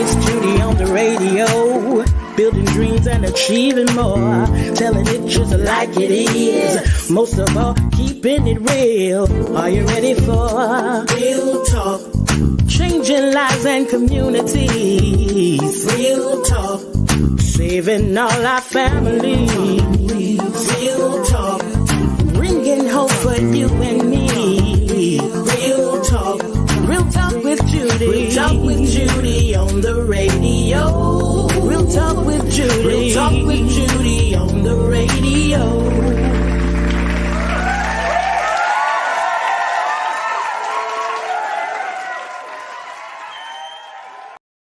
Miss Judy on the radio, building dreams and achieving more, telling it just like it is. Most of all, keeping it real. Are you ready for real talk? Changing lives and communities. Real talk. Saving all our families. Real talk. Bringing hope for you and me. Real talk. Real talk with Judy. Real talk with Judy on the radio. Real talk with Judy. Real talk with Judy on the radio.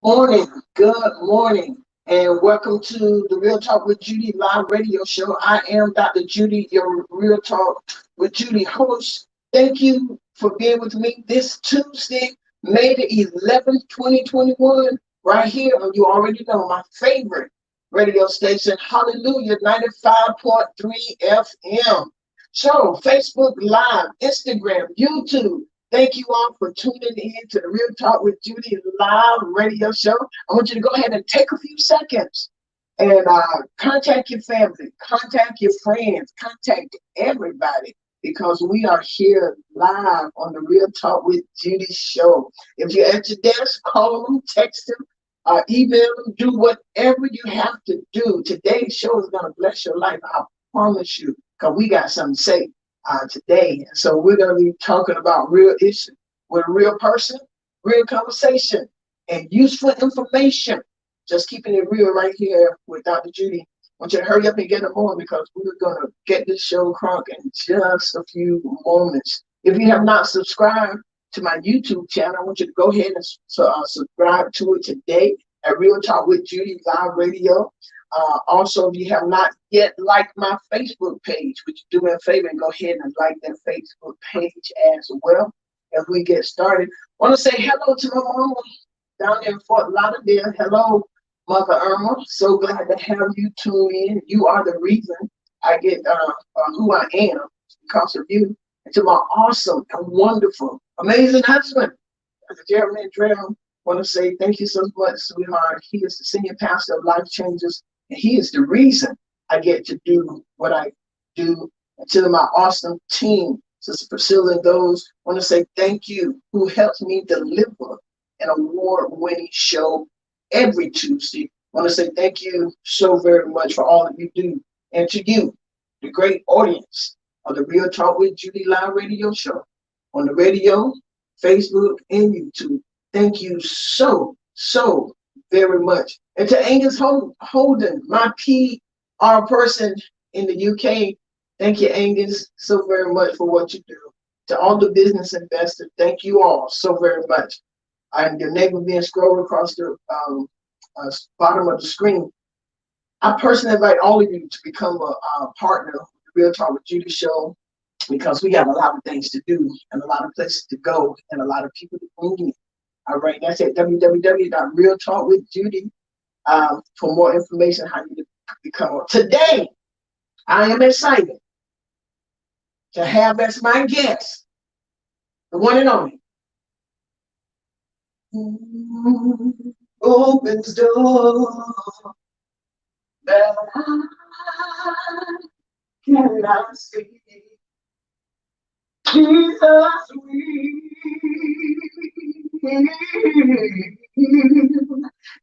Morning, good morning, and welcome to the Real Talk with Judy live radio show. I am Dr. Judy, your Real Talk with Judy host. Thank you for being with me this Tuesday, May the 11th, 2021, right here on, you already know, my favorite radio station, Hallelujah, 95.3 FM. So, Facebook Live, Instagram, YouTube. Thank you all for tuning in to the Real Talk with Judy live radio show. I want you to go ahead and take a few seconds and contact your family, contact your friends, contact everybody, because we are here live on the Real Talk with Judy show. If you're at your desk, call them, text them, email them, do whatever you have to do. Today's show is going to bless your life, I promise you, because we got something to say today. So we're going to be talking about real issues with a real person, real conversation, and useful information. Just keeping it real right here with Dr. Judy. I want you to hurry up and get it on, because we're going to get this show crunk in just a few moments. If you have not subscribed to my YouTube channel, I want you to go ahead and subscribe to it today at Real Talk with Judy live radio. Also, if you have not yet liked my Facebook page, would you do me a favor and go ahead and like that Facebook page as well as we get started. I want to say hello to my mama down there in Fort Lauderdale. Hello, Mother Irma. So glad to have you tune in. You are the reason I get who I am, because of you. And to my awesome and wonderful, amazing husband, Jeremy Andrell, I want to say thank you so much, sweetheart. He is the senior pastor of Life Changers. And he is the reason I get to do what I do. And to my awesome team, Sister Priscilla and those, I want to say thank you, who helps me deliver an award-winning show every Tuesday. I want to say thank you so very much for all that you do. And to you, the great audience of the Real Talk with Judy live radio show on the radio, Facebook, and YouTube. Thank you so very much. And to Angus Holden, my PR person in the UK, thank you, Angus, so very much for what you do. To all the business investors, thank you all so very much. And your name will be scrolled across the bottom of the screen. I personally invite all of you to become a partner of the Real Talk with Judy show, because we have a lot of things to do and a lot of places to go and a lot of people to bring in. All right, that's at www.realtalkwithjudy. For more information, how you become one. Today, I am excited to have as my guest the one and only. Opens door that I cannot see. Jesus,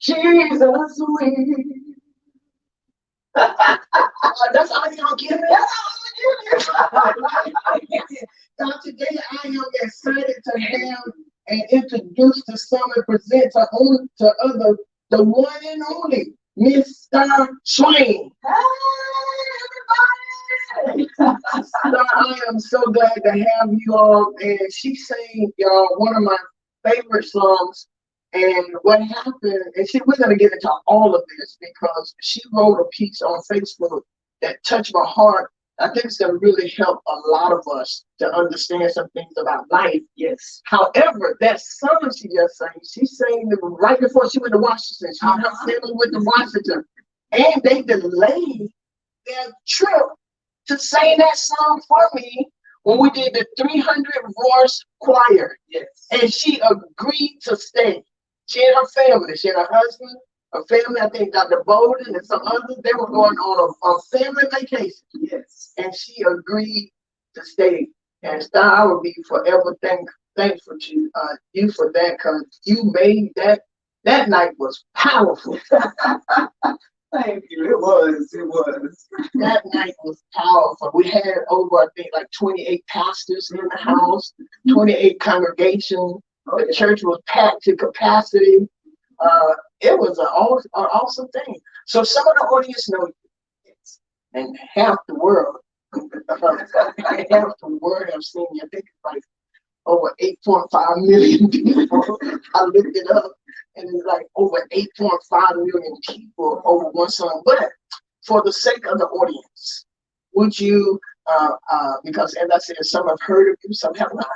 Jesus, that's all you're gonna give me. So today I am excited to have and introduce to some and present to other the one and only Mr. SWAIN. Hey, everybody! I am so glad to have you all. And she sang y'all one of my favorite songs. And what happened, and we're going to get into all of this, because she wrote a piece on Facebook that touched my heart. I think it's going to really help a lot of us to understand some things about life. Yes. However, that song she just sang, she sang it right before she went to Washington. She her family went to Washington. And they delayed their trip to sing that song for me when we did the 300 voice choir. Yes. And she agreed to stay. She and her family, she and her husband, her family, I think Dr. Bolden and some others, they were going on a family vacation. Yes. And she agreed to stay. And Star, I would be forever thankful to you for that, because you made that night was powerful. Thank you. It was. That night was powerful. We had over, I think, like 28 pastors in the house, 28 congregations. The church was packed to capacity. It was an awesome thing. So some of the audience know you, and half the world, half the world have seen you. I think it's like over 8.5 million people. I looked it up, and it's like over 8.5 million people over one song. But for the sake of the audience, would you, because as I said, some have heard of you, some have not,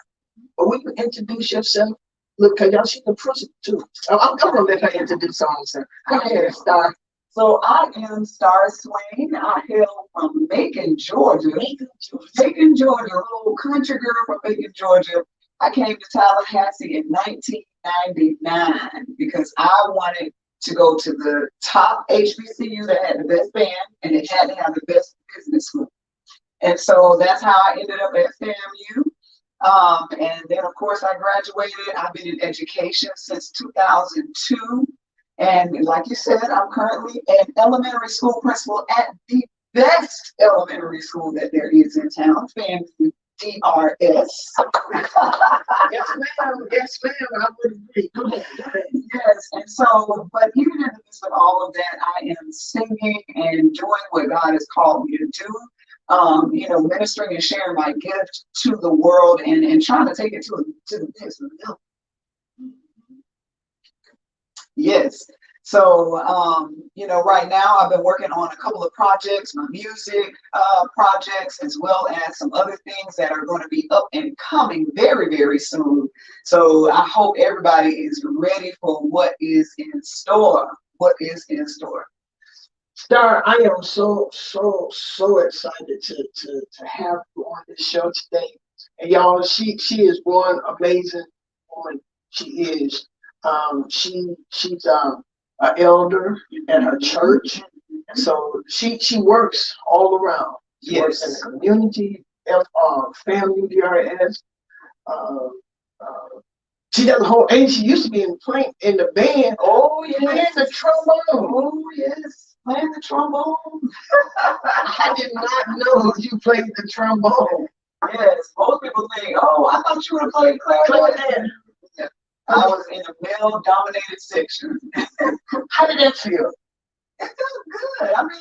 but would you introduce yourself? Look, cause y'all see the principal too. I'm gonna let her introduce herself. Go ahead, Star. So I am Star Swain. I hail from Macon, Georgia. Macon, Georgia, a little country girl from Macon, Georgia. I came to Tallahassee in 1999 because I wanted to go to the top HBCU that had the best band, and it had to have the best business school. And so that's how I ended up at FAMU. And then, of course, I graduated. I've been in education since 2002. And like you said, I'm currently an elementary school principal at the best elementary school that there is in town, FAMU DRS. Yes, ma'am. Yes, ma'am. I would agree. Go ahead. Yes, and so, but even in the midst of all of that, I am singing and doing what God has called me to do. Ministering and sharing my gift to the world, and trying to take it to the next level. Yes. So, right now I've been working on a couple of projects, my music projects, as well as some other things that are going to be up and coming very, very soon. So I hope everybody is ready for what is in store. Star, I am so excited to have you on this show today. And y'all, she is one amazing woman. She is. She's an elder at her church. And so she works all around. She works in the community, family, DRS. She does the whole, and she used to be in the band. Oh, yes. Playing the trombone. Oh, yes. Playing the trombone. I did not know you played the trombone. Yes, most people think, oh, I thought you would have played clarinet. I was in a male-dominated section. How did that feel? It felt good. I mean,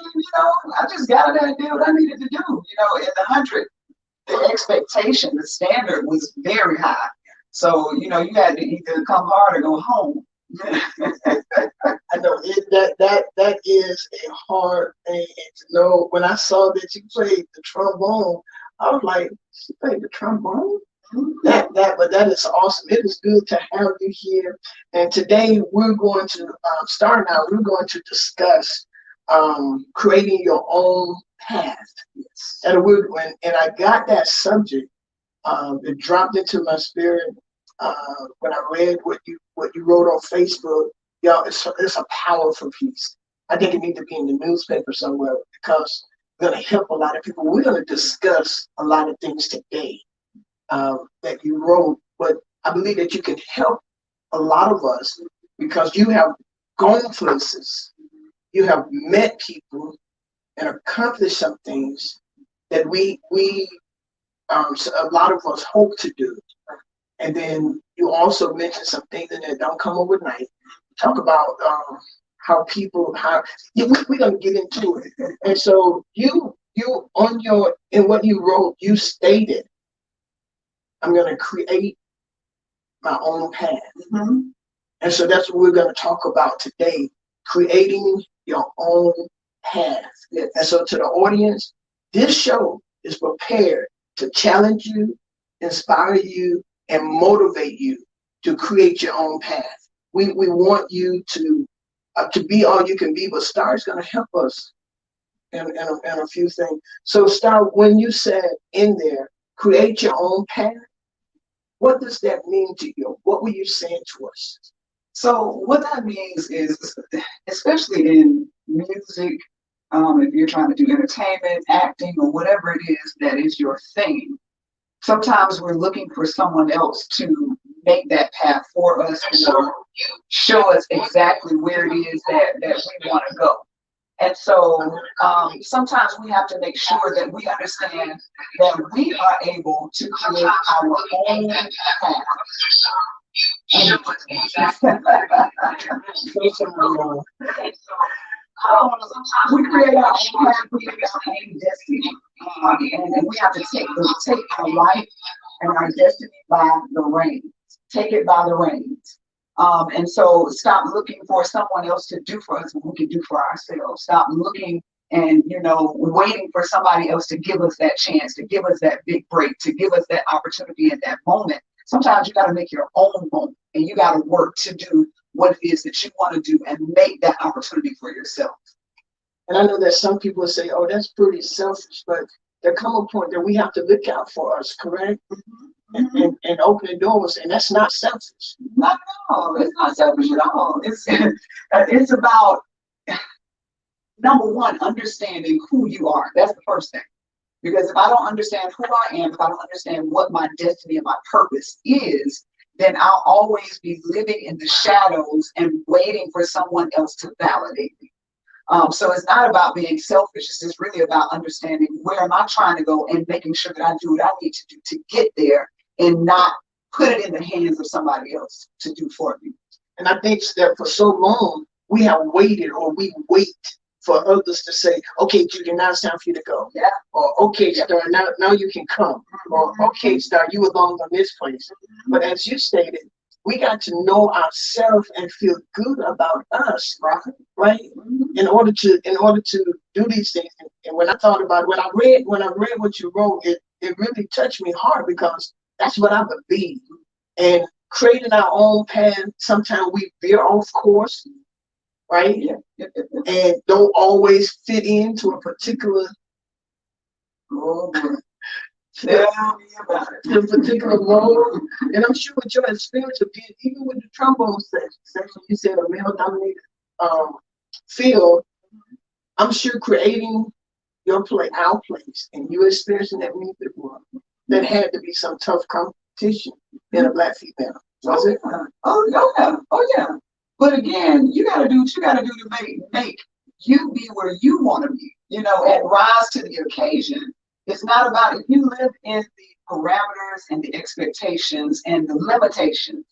I just got in there and did what I needed to do. In the 100, the expectation, the standard was very high. So, you had to either come hard or go home. I know that is a hard thing to know. When I saw that you played the trombone, I was like, she played the trombone? But that is awesome. It is good to have you here. And today we're going to start out. We're going to discuss creating your own path. Yes. And I got that subject. It dropped into my spirit when I read what you wrote on Facebook. Y'all, it's a powerful piece. I think it needs to be in the newspaper somewhere, because it's going to help a lot of people. We're going to discuss a lot of things today that you wrote, but I believe that you can help a lot of us because you have gone places, you have met people and accomplished some things that we a lot of us hope to do. And then you also mentioned some things that don't come overnight. Talk about how we're gonna get into it. And so you in what you wrote, you stated, I'm gonna create my own path. Mm-hmm. And so that's what we're gonna talk about today, creating your own path. Yes. And so to the audience, this show is prepared to challenge you, inspire you, and motivate you to create your own path. We want you to be all you can be, but Star is going to help us in a few things. So Star, when you said in there, create your own path, what does that mean to you? What were you saying to us? So what that means is, especially in music, if you're trying to do entertainment, acting, or whatever it is that is your thing, sometimes we're looking for someone else to make that path for us or show us exactly where it is that we want to go. And so sometimes we have to make sure that we understand that we are able to create our own path. We create our own path, we create our own destiny. And we have to take our life and our destiny by the reins. Take it by the reins. And so stop looking for someone else to do for us what we can do for ourselves. Stop looking and, waiting for somebody else to give us that chance, to give us that big break, to give us that opportunity at that moment. Sometimes you got to make your own moment, and you got to work to do what it is that you want to do and make that opportunity for yourself. And I know that some people say, oh, that's pretty selfish, but there come a point that we have to look out for us, correct? Mm-hmm. And open the doors, and that's not selfish. Not at all. It's not selfish at all. It's about, number one, understanding who you are. That's the first thing. Because if I don't understand who I am, if I don't understand what my destiny and my purpose is, then I'll always be living in the shadows and waiting for someone else to validate me. So it's not about being selfish. It's just really about understanding where am I trying to go and making sure that I do what I need to do to get there and not put it in the hands of somebody else to do for me. And I think that for so long, we have waited, or we wait for others to say, okay, Judy, now it's time for you to go. Yeah. Or, okay, Star, now you can come. Or, okay, Star, you belong on this place. But as you stated, we got to know ourselves and feel good about us, right? In order to do these things. And when I thought about it, when I read what you wrote, it really touched me hard, because that's what I believe. And creating our own path, sometimes we veer off course, right? Yeah. And don't always fit into a particular Tell me about it. A particular role. And I'm sure with your experience of being, even with the trombone section, you said a male-dominated field, I'm sure creating our place, and you experiencing that music world, that had to be some tough competition in a Black female. Was it? Oh yeah. But again, you gotta do what you gotta do to make you be where you want to be, and rise to the occasion. It's not about, if you live in the parameters and the expectations and the limitations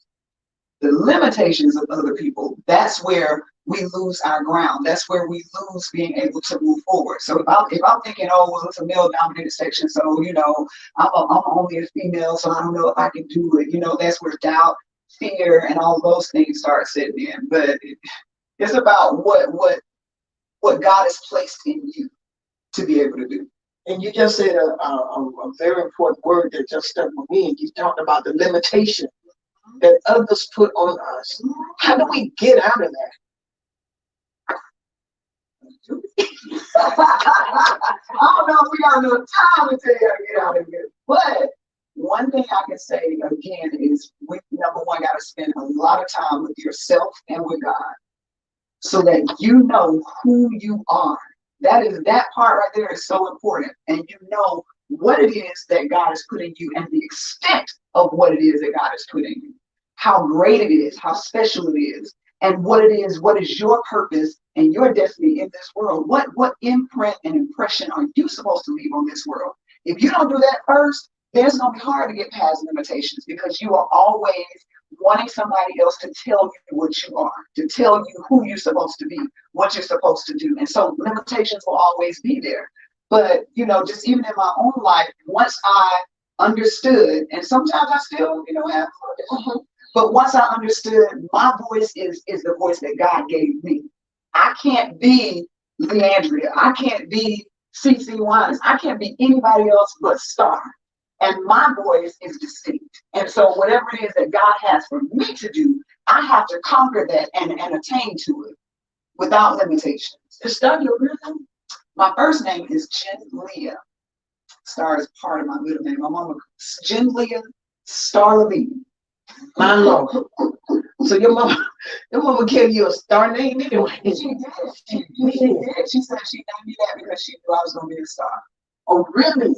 of other people, that's where we lose our ground. That's where we lose being able to move forward. So if I'm thinking, oh, well, it's a male-dominated section, so I'm only a female, so I don't know if I can do it. That's where doubt, fear, and all those things start sitting in. But it's about what God has placed in you to be able to do. And you just said a very important word that just stuck with me. And you talked about the limitation that others put on us. How do we get out of that? I don't know if we got enough time to tell you how to get out of here. But one thing I can say again is, we, number one, got to spend a lot of time with yourself and with God, so that you know who you are. That part right there is so important. And you know what it is that God is putting you, and the extent of what it is that God is putting you. How great it is, how special it is, and what is your purpose and your destiny in this world. What imprint and impression are you supposed to leave on this world? If you don't do that first, then it's gonna be hard to get past limitations, because you are always wanting somebody else to tell you what you are, to tell you who you're supposed to be, what you're supposed to do. And so limitations will always be there. But, just even in my own life, once I understood, and sometimes I still, have, but once I understood my voice is the voice that God gave me. I can't be Leandria. I can't be CC Wines. I can't be anybody else but Star. And my voice is distinct. And so whatever it is that God has for me to do, I have to conquer that and attain to it without limitations. Is Star your real name? My first name is Jen Leah. Star is part of my middle name. My mama, Jen Leah Star Levine. My Lord. So your mama gave you a star name anyway. She did. She said she named me that because she knew I was going to be a star. Oh, really?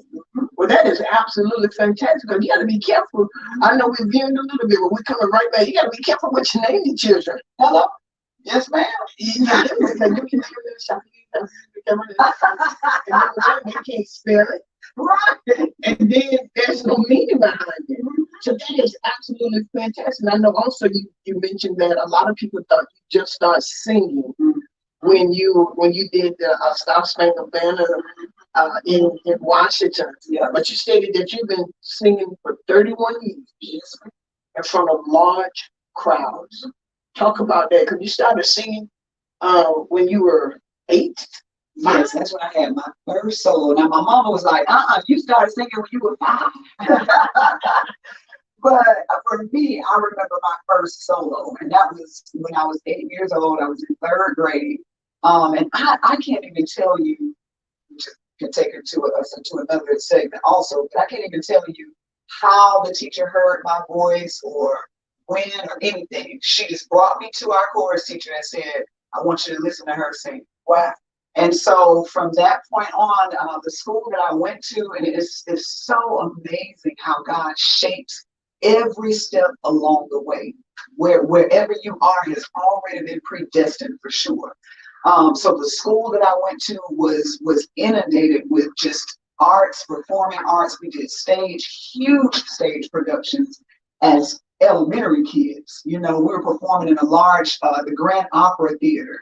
Well, that is absolutely fantastic. Because you got to be careful. I know we're veering a little bit, but we're coming right back. You got to be careful what you name your children. Hello? Yes, ma'am. Yeah, you can name them something. They can't spell it. Right. And then there's no meaning behind it. So that is absolutely fantastic. And I know also you mentioned that a lot of people thought you just started singing when you did the Star Spangled Banner in Washington. Yeah. But you stated that you've been singing for 31 years in front of large crowds. Talk about that, because you started singing when you were 8. Yes, that's when I had my first solo. Now my mama was like, you started singing when you were 5. But for me, I remember my first solo, and that was when I was 8 years old. I was in 3rd grade. And I can't even tell you, can take it to us into another segment also, but I can't even tell you how the teacher heard my voice or when or anything. She just brought me to our chorus teacher and said, I want you to listen to her sing. Wow. And so from that point on, the school that I went to, and it's so amazing how God shapes every step along the way. Wherever you are has already been predestined for sure. So the school that I went to was inundated with just arts, performing arts. We did huge stage productions as elementary kids. You know, we were performing in a large, the Grand Opera Theater.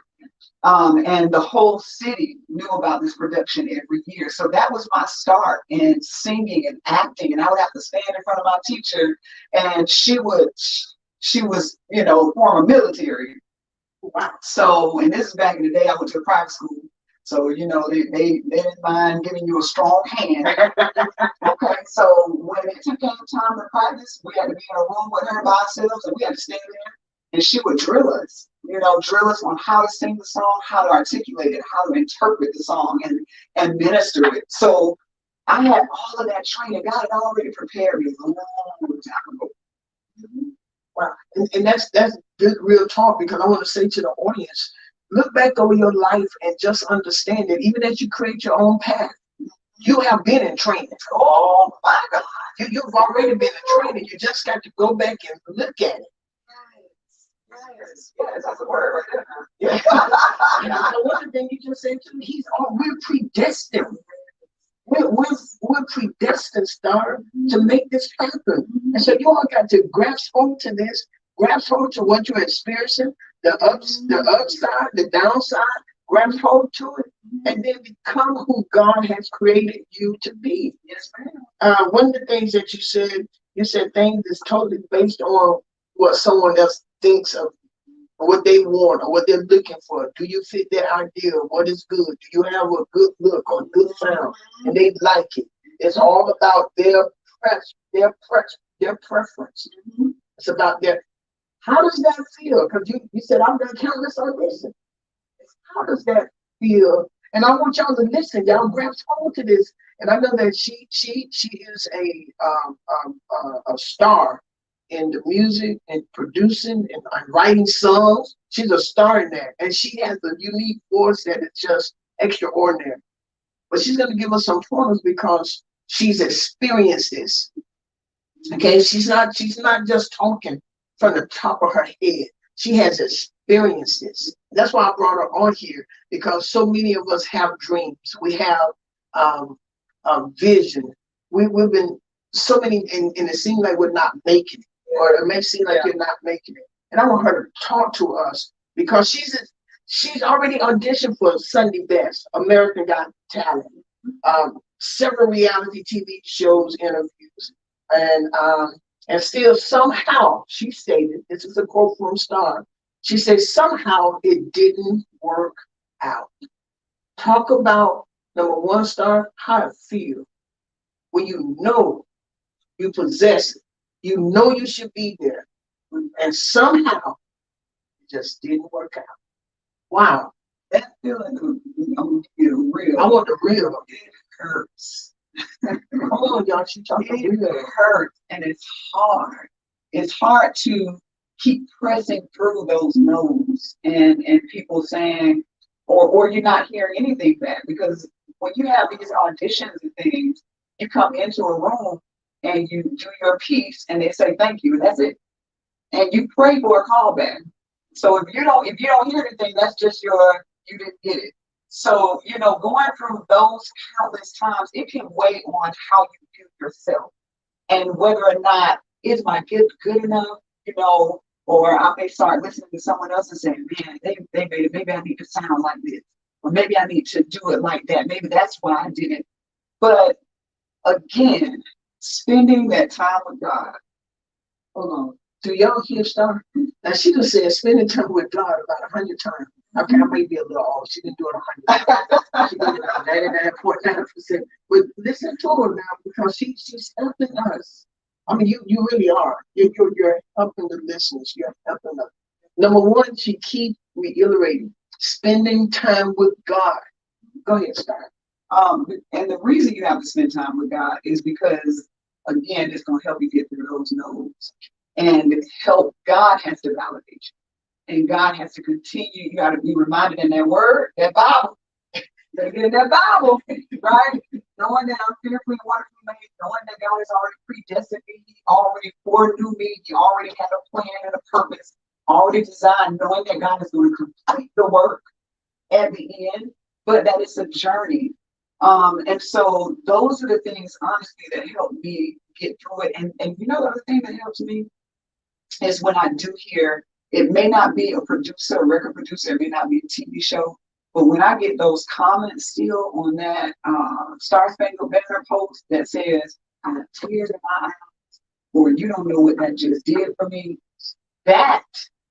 And the whole city knew about this production every year. So that was my start in singing and acting. And I would have to stand in front of my teacher, and she was, former military. Wow. So, and this is back in the day, I went to a private school. So, they didn't mind giving you a strong hand. Okay, so when it came time to practice, we had to be in a room with her by ourselves, and we had to stand there, and she would drill us on how to sing the song, how to articulate it, how to interpret the song and minister it. So I had all of that training. God had already prepared me a long time ago. Wow. And that's good real talk, because I want to say to the audience, look back over your life and just understand that even as you create your own path, you have been in training. Oh my God. You've already been in training. You just got to go back and look at it. Yes, that's a word right there. Yeah. One thing you just said to me, we're predestined. We're predestined, Star, to make this happen. And so you all got to grasp hold to this, grasp hold to what you're experiencing, the upside, the downside, grasp hold to it, and then become who God has created you to be. Yes, ma'am. One of the things that you said things is totally based on what someone else thinks of, or what they want, or what they're looking for. Do you fit their idea of what is good? Do you have a good look or good sound? And they like it. It's all about their preference. It's about how does that feel? Because you said, I'm going to countless auditions. How does that feel? And I want y'all to listen. Y'all grasp hold to this. And I know that she is a star in the music and producing and writing songs. She's a star in that. And she has a unique voice that is just extraordinary. But she's going to give us some pointers because she's experienced this. Okay, she's not just talking from the top of her head. She has experienced this. That's why I brought her on here, because so many of us have dreams. We have vision. We've been so many, and it seems like we're not making it, or it may seem like you're not making it. And I want her to talk to us, because she's already auditioned for Sunday Best, American Got Talent, several reality TV shows, interviews, and still somehow, she stated, this is a quote from Star, she said, somehow it didn't work out. Talk about, number one, Star, how it feels when you know you possess it, you know you should be there, and somehow it just didn't work out. Wow. That feeling, I'm gonna get real. I want the real. It hurts. Come on, y'all. She talking real. It hurts, and it's hard. it's hard to keep pressing through those no's and people saying, or you're not hearing anything back. Because when you have these auditions and things, you come into a room and you do your piece and they say thank you, and that's it. And you pray for a callback. So if you don't hear anything, that's just you didn't get it. So, going through those countless times, it can weigh on how you view yourself and whether or not is my gift good enough, or I may start listening to someone else and saying, man, they made it. Maybe I need to sound like this, or maybe I need to do it like that. Maybe that's why I did it. But again, spending that time with God. Hold on. Do y'all hear Star? Now she just said spending time with God about 100 times. Okay, I may be a little off. She didn't do it 100. She did it 99.9%. But listen to her now, because she's helping us. I mean, you really are. You're helping the listeners. You're helping us. Number one, she keep reiterating spending time with God. Go ahead, Star. And the reason you have to spend time with God is because, again, it's going to help you get through those no's. And help. God has to validate you. And God has to continue. You got to be reminded in that word, that Bible. You got to get in that Bible, right? Knowing that I'm fearfully and wonderfully made, knowing that God has already predestined me, He already foreknew me, He already had a plan and a purpose, already designed, knowing that God is going to complete the work at the end, but that it's a journey. And so those are the things, honestly, that help me get through it. And the other thing that helps me is when I do hear, it may not be a producer, a record producer, it may not be a TV show, but when I get those comments still on that Star Spangled Banner post that says, I have tears in my eyes, or you don't know what that just did for me, that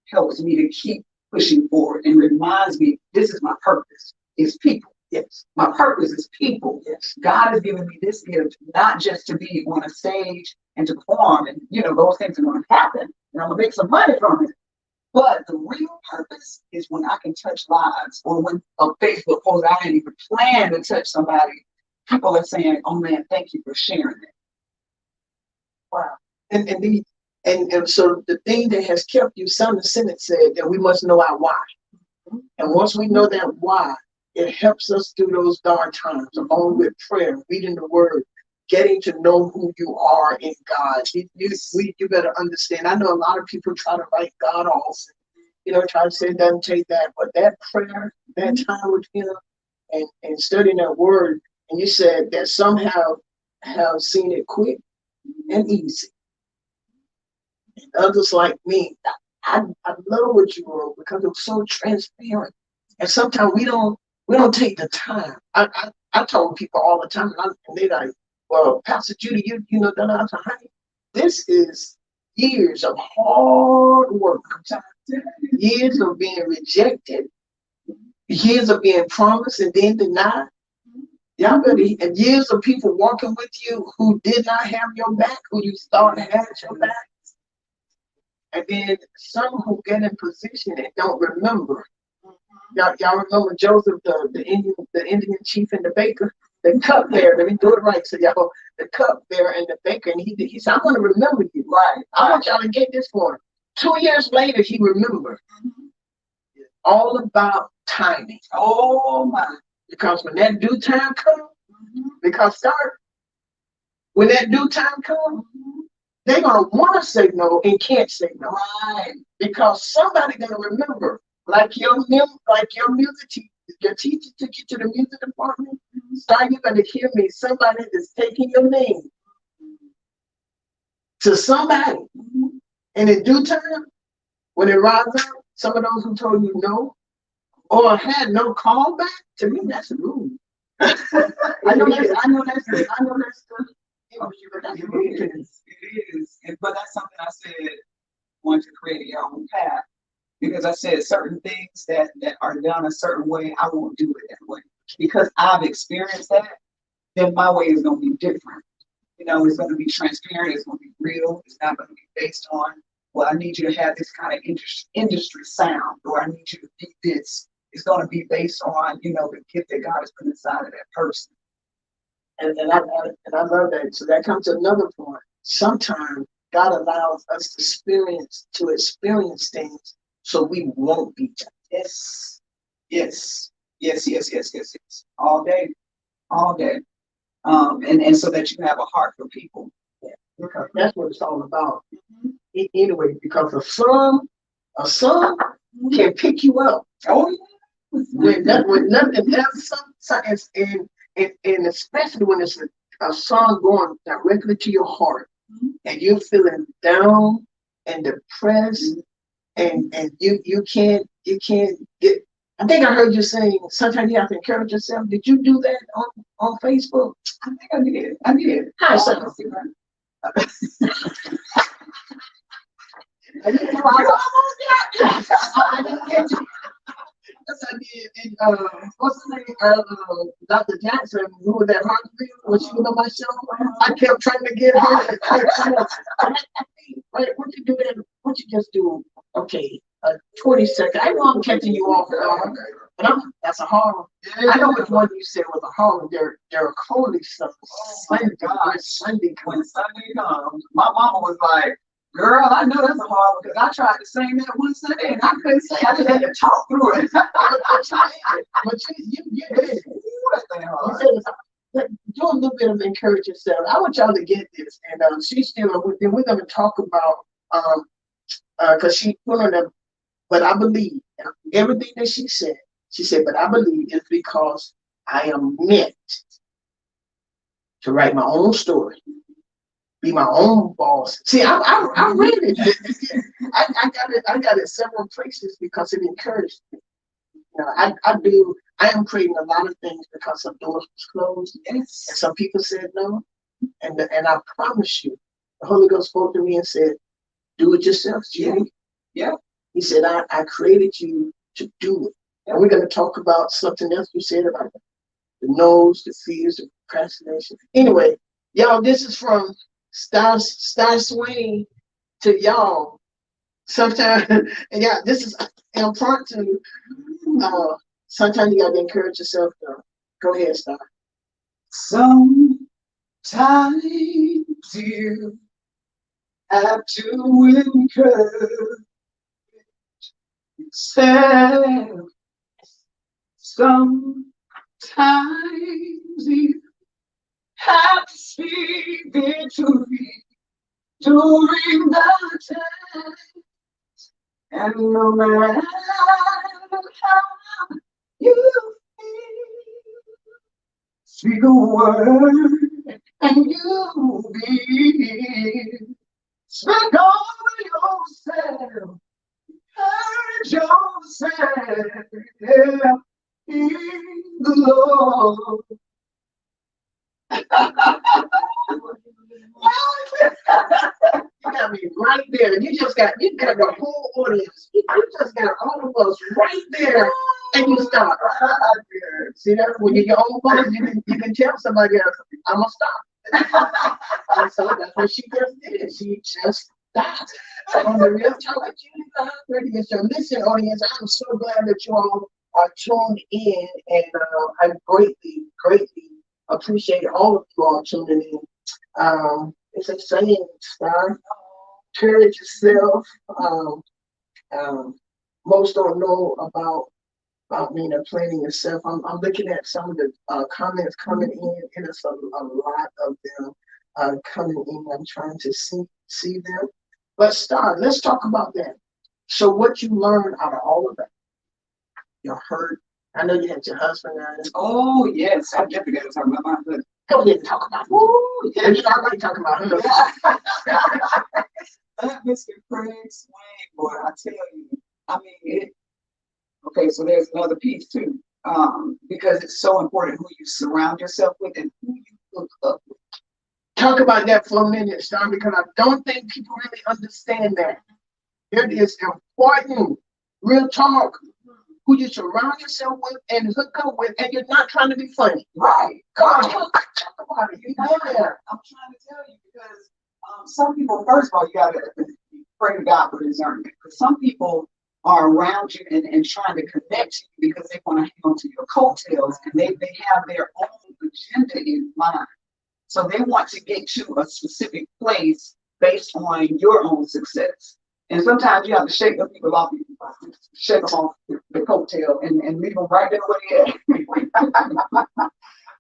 helps me to keep pushing forward and reminds me this is my purpose, is people. Yes. My purpose is people. Yes. God has given me this gift, not just to be on a stage and to perform, and those things are going to happen, and I'm going to make some money from it. But the real purpose is when I can touch lives, or when a Facebook post I didn't even plan to touch somebody, people are saying, "Oh man, thank you for sharing it." Wow. And so the thing that has kept you, Simon Sinek said that we must know our why. And once we know that why, it helps us through those dark times, along with prayer, reading the word, getting to know who you are in God. You better understand. I know a lot of people try to write God off, try to say it doesn't take that, but that prayer, that time with Him, and studying that word, and you said that somehow have seen it quick and easy. And others like me, I love what you wrote because it was so transparent. And sometimes we don't take the time. I told people all the time, and they like, well, Pastor Judy, honey, this is years of hard work, years of being rejected, years of being promised and then denied. Y'all ready? And years of people walking with you who did not have your back, who you thought had your back. And then some who get in position and don't remember. Y'all remember Joseph, the Indian chief and the baker, the cupbearer. Let me do it right. So y'all, the cupbearer and the baker, and he said, "I'm going to remember you. Right? I want y'all to get this for him." 2 years later, he remembered. All about timing. Oh my! Because when that due time comes, when that due time comes, they're gonna want to say no and can't say no. Right? Because somebody's gonna remember. Like your music teacher, your teacher took you to the music department. Start, you gotta hear me. Somebody is taking your name to somebody, and in due time, when it rises up, some of those who told you no or had no call back, to me that's rude. I know that's good. It is. But that's something I said, want to create your own path. Because I said certain things that are done a certain way, I won't do it that way. Because I've experienced that, then my way is going to be different. It's going to be transparent, it's going to be real, it's not going to be based on, well, I need you to have this kind of industry sound, or I need you to be this. It's going to be based on, the gift that God has put inside of that person. And I love that. So that comes to another point. Sometimes God allows us to experience things so we won't be judged. Yes. Yes. Yes. Yes. Yes. Yes. Yes. All day. All day. And so that you have a heart for people. Yeah, because that's what it's all about. Anyway, because a song can pick you up. Oh, yeah. When nothing else, and especially when it's a song going directly to your heart, and you're feeling down and depressed, and you can't get. I think I heard you saying sometimes you have to encourage yourself. Did you do that on Facebook? I think I did. I did. How so? I didn't get you. Yes, I did. And what's the name? Dr. Jackson, who was at Hartsville, when she was on my show, I kept trying to get her. Right, what you do that? What you just do? Okay, 20 seconds. I know I'm catching you off guard, but that's a Harlem. I know which one you said was a Harlem. They're a holy stuff. Sunday, when Sunday comes, my mama was like, "Girl, I know that's a Harlem because I tried to sing that one Sunday and I couldn't sing. I just had to talk through it." But you did. Do a little bit of encourage yourself. I want y'all to get this, and she's still. Then we're going to talk about because she put on them. But I believe everything that she said. She said, "But I believe it's because I am meant to write my own story, be my own boss." See, I read it. I got it several places because it encouraged me. You know, I am creating a lot of things because some doors was closed, and some people said no. And I promise you, the Holy Ghost spoke to me and said, "Do it yourself, Judy." Yeah. He said, I created you to do it. And we're going to talk about something else you said about the no's, the fears, the procrastination. Anyway, y'all, this is from Star SWAIN to y'all. Sometimes, and yeah, this is impromptu. Sometimes you got to encourage yourself, though. Go ahead, Star. Sometimes you have to encourage yourself. Sometimes you have to speak victory during the time. And no matter how you feel, speak a word and you'll be. Speak over yourself. Encourage yourself in the Lord. You got me right there. You got the whole audience. You just got all of us right there, and you stop. See that? When you're your own boss, you can tell somebody else, "I'm gonna stop." And so that's what she just did. She just stopped on the Real Talk with Judy radio show. Listen, audience, I'm so glad that you all are tuned in, and I greatly appreciate all of you all tuning in. It's a saying, Star. Encourage yourself. Most don't know about me and planning yourself. I'm looking at some of the comments coming in, and it's a lot of them coming in. I'm trying to see them. But Star, let's talk about that. So what you learned out of all of that? You're hurt. I know you had your husband on it. Oh yes, I definitely got to talk about my husband. Go ahead and talk about it. Ooh, yeah, you know I like talking about him. That Mr. Craig SWAIN, boy, I tell you, I mean, okay, so there's another piece too, because it's so important who you surround yourself with and who you look up with. Talk about that for a minute, Star, because I don't think people really understand that. It is important. Real talk. Who you surround yourself with and hook up with, and you're not trying to be funny. Right. Come on, talk about it. I'm trying to tell you because some people, first of all, you got to pray to God for discernment. Because some people are around you and trying to connect to you because they want to hang on to your coattails, and they have their own agenda in mind. So they want to get to a specific place based on your own success. And sometimes you have to shake the people off, shake them off the coattail and leave them right there where they're at.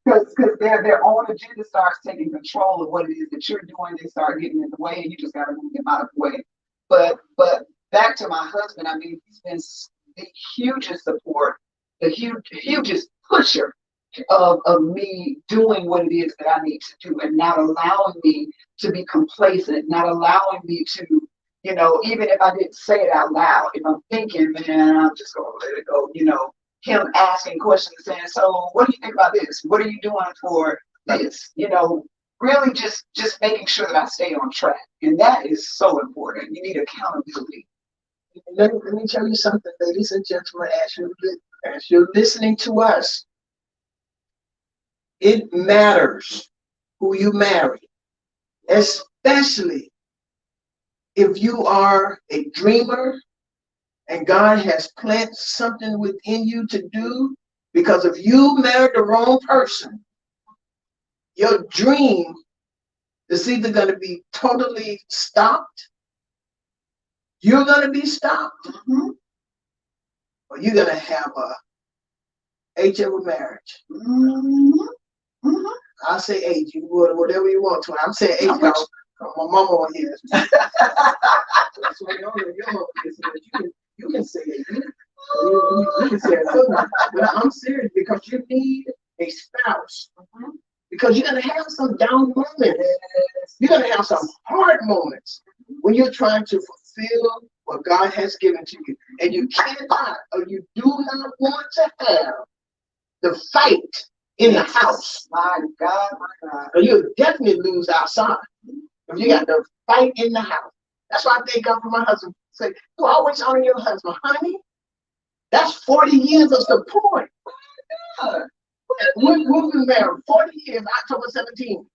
Because their own agenda starts taking control of what it is that you're doing. They start getting in the way, and you just got to move them out of the way. But back to my husband, I mean, he's been the hugest support, the hugest pusher of me doing what it is that I need to do, and not allowing me to be complacent, not allowing me to, you know, even if I didn't say it out loud, if I'm thinking, man, I'm just gonna let it go, you know, him asking questions and saying, so what do you think about this? What are you doing for this? You know, really just making sure that I stay on track. And that is so important. You need accountability. Let me tell you something, ladies and gentlemen, as you're listening to us, it matters who you marry, especially if you are a dreamer and God has planted something within you to do. Because if you married the wrong person, your dream is either going to be totally stopped, you're going to be stopped, or you're going to have a H of a marriage. I'll say H, you would whatever you want to. I'm saying H, y'all. My mama on here. So you can say it. You can say it. But I'm serious, because you need a spouse. Because you're going to have some down moments. You're going to have some hard moments when you're trying to fulfill what God has given to you. And you cannot, or you do not want to have the fight in the house. My God, my God. Or you'll definitely lose outside if you got the fight in the house. That's why I thank God for my husband. Say, you always honor your husband, honey. That's 40 years of support. We've been married 40 years, October 17th.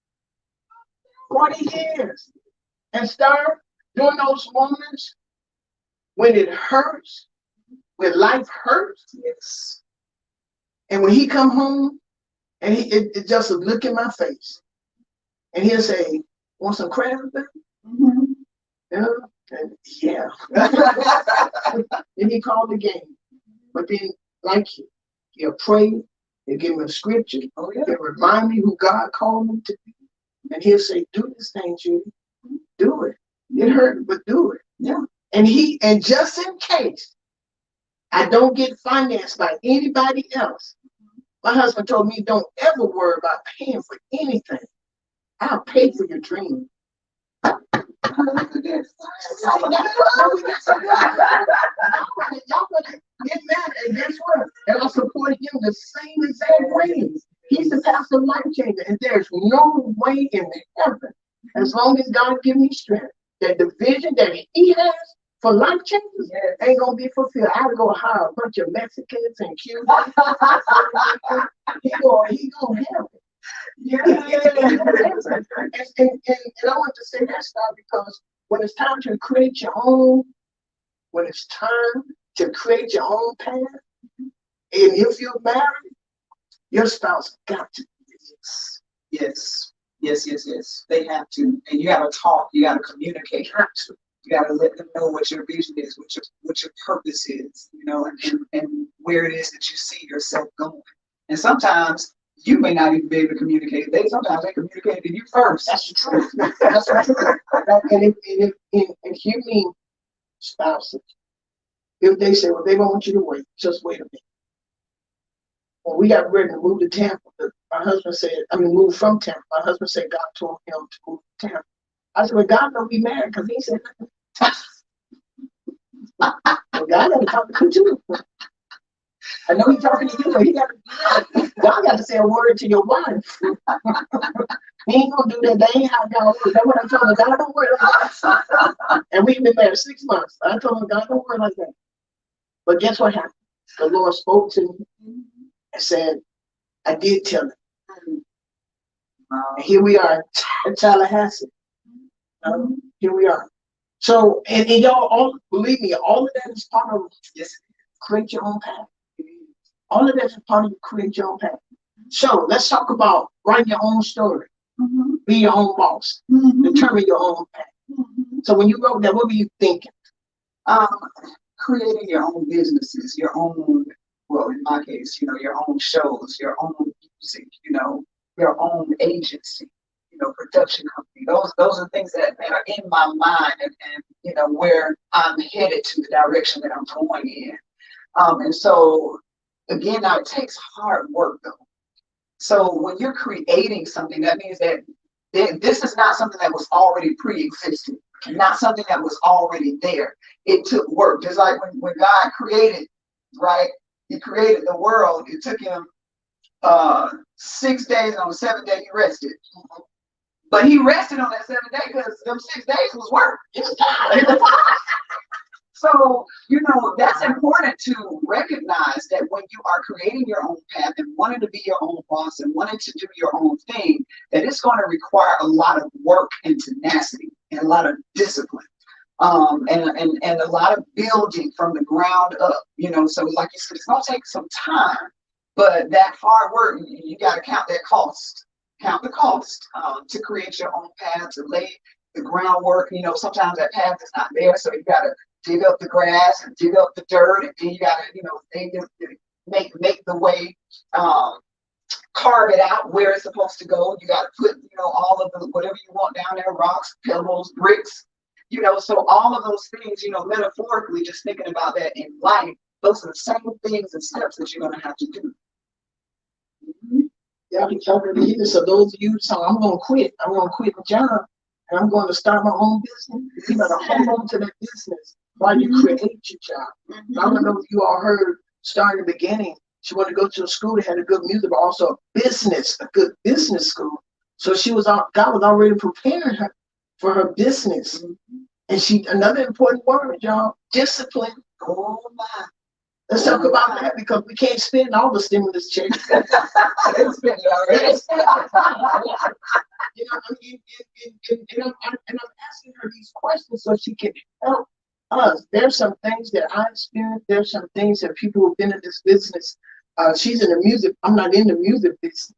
40 years. And start during those moments when it hurts, when life hurts. Yes. And when he come home, and it just a look in my face, and he'll say, "Want some crabs, baby?" You know? And yeah. Then he called the game. But then, like you, he'll pray, he'll give me a scripture, he'll remind me who God called me to be. And he'll say, "Do this thing, Judy. Do it. It hurt, but do it." Yeah. And just in case I don't get financed by anybody else, my husband told me, don't ever worry about paying for anything. I'll pay for your dream. Y'all gonna get mad, and guess what? And I'll support him the same exact way. He's the pastor life changer, and there's no way in heaven, as long as God gives me strength, that the vision that he has for life changes ain't gonna be fulfilled. I'll go hire a bunch of Mexicans and Cubans. he gonna have it. And I want to say that stuff because when it's time to create your own, path, and if you're married, your spouse got to do this. Yes. They have to. And you gotta talk, you gotta communicate. You gotta let them know what your vision is, what your purpose is, you know, and where it is that you see yourself going. And sometimes you may not even be able to communicate. Sometimes they communicate to you first. That's the truth. That's the truth. And if you mean spouses, if they say, well, they don't want you to wait, just wait a minute. When we got ready to move to Tampa, my husband said, move from Tampa. My husband said God told him to move to Tampa. I said, well, God know we married, because he said, well, God got to talk to you too. I know he's talking to you, but God got to say a word to your wife. He ain't gonna do that. That ain't how God works. That's what I told him. God don't work like that. And we've been married 6 months. I told him, God don't work like that. But guess what happened? The Lord spoke to me and said, I did tell him. And here we are in Tallahassee. Here we are. So, and y'all, all believe me, all of that is part of create your own path. All of that is part of create your own path. So let's talk about writing your own story. Be your own boss. Determine your own path. So when you wrote that, what were you thinking? Um, Creating your own businesses, your own, well, in my case, your own shows, your own music, your own agency, production company. Those are things that are in my mind, and where I'm headed to, the direction that I'm going in. And so again, now it takes hard work though. So when you're creating something, that means that this is not something that was already pre-existing, not something that was already there. It took work. Just like when God created, right? He created the world. It took him 6 days, and on the seventh day he rested. But he rested on that seventh day because them 6 days was work. It was time. So, that's important to recognize that when you are creating your own path and wanting to be your own boss and wanting to do your own thing, that it's going to require a lot of work and tenacity and a lot of discipline. And a lot of building from the ground up, so like you said, it's going to take some time, but that hard work, you got to count that cost, count the cost to create your own path, to lay the groundwork. Sometimes that path is not there, so you got to dig up the grass and dig up the dirt, and then you got to, make the way, carve it out where it's supposed to go. You got to put, all of the whatever you want down there, rocks, pebbles, bricks, so all of those things, metaphorically, just thinking about that in life, those are the same things and steps that you're going to have to do. Y'all can hear this. So those of you saying, I'm going to quit my job, and I'm going to start my own business, you better hold on to that business while you create your job. I don't know if you all heard, starting the beginning, she wanted to go to a school that had a good music, but also a good business school. So God was already preparing her for her business. And another important word, y'all, discipline. Oh my. Let's talk about that, because we can't spend all the stimulus checks. They spend it already. And I'm asking her these questions so she can help us. There's some things that I experienced. There's some things that people who've been in this business. She's in the music. I'm not in the music business.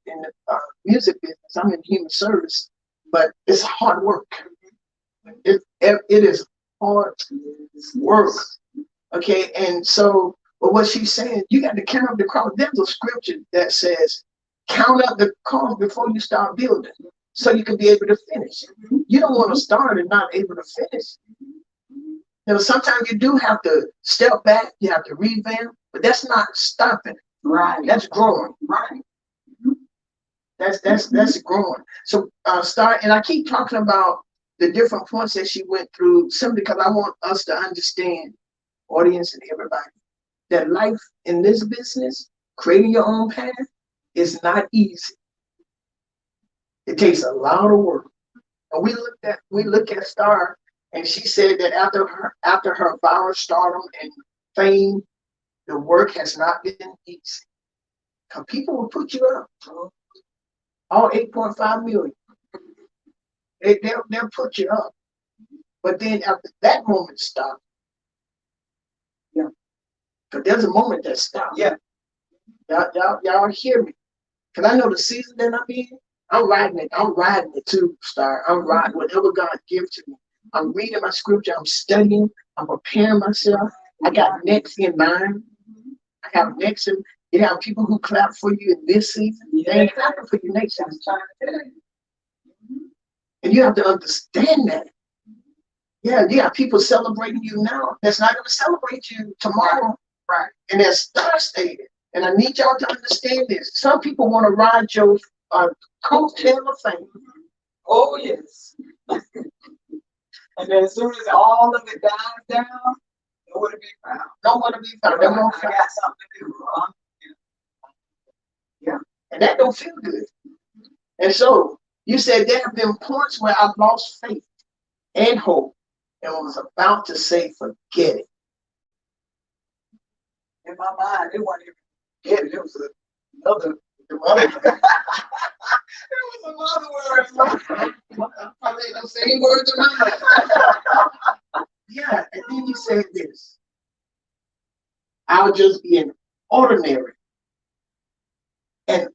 I'm in human service, but it's hard work. It is hard work. Okay, and so, but what she's saying, you got to count up the cost. There's a scripture that says, count up the cost before you start building, so you can be able to finish. You don't want to start and not able to finish. Sometimes you do have to step back, you have to revamp, but that's not stopping. Right. That's growing. Right. That's growing. So start, and I keep talking about the different points that she went through, simply because I want us to understand, audience and everybody, that life in this business, creating your own path, is not easy. It takes a lot of work. And we look at Star, and she said that after her viral stardom and fame, the work has not been easy. Because people will put you up. All 8.5 million. They'll put you up. But then after that moment stops. Yeah. Because there's a moment that stops. Yeah. Y'all hear me. Because I know the season that I'm in, I'm riding it too, Star. I'm riding whatever God gives to me. I'm reading my scripture, I'm studying, I'm preparing myself. I got next in mind. I have next in. You have people who clap for you in this season. They ain't clapping for you next season. And you have to understand that. Yeah, you have people celebrating you now that's not going to celebrate you tomorrow. Right. And as Star stated, and I need y'all to understand this, some people want to ride your coattail of fame. Oh, yes. And then as soon as all of it dies down, nowhere to be found. Nowhere to be found. I got something to do. Yeah. And that don't feel good. And so you said there have been points where I've lost faith and hope and was about to say, forget it. In my mind, it wasn't even forget it. It was another. It was another word. Probably the same words in my mind. Yeah, and then you said this. I'll just be an ordinary. And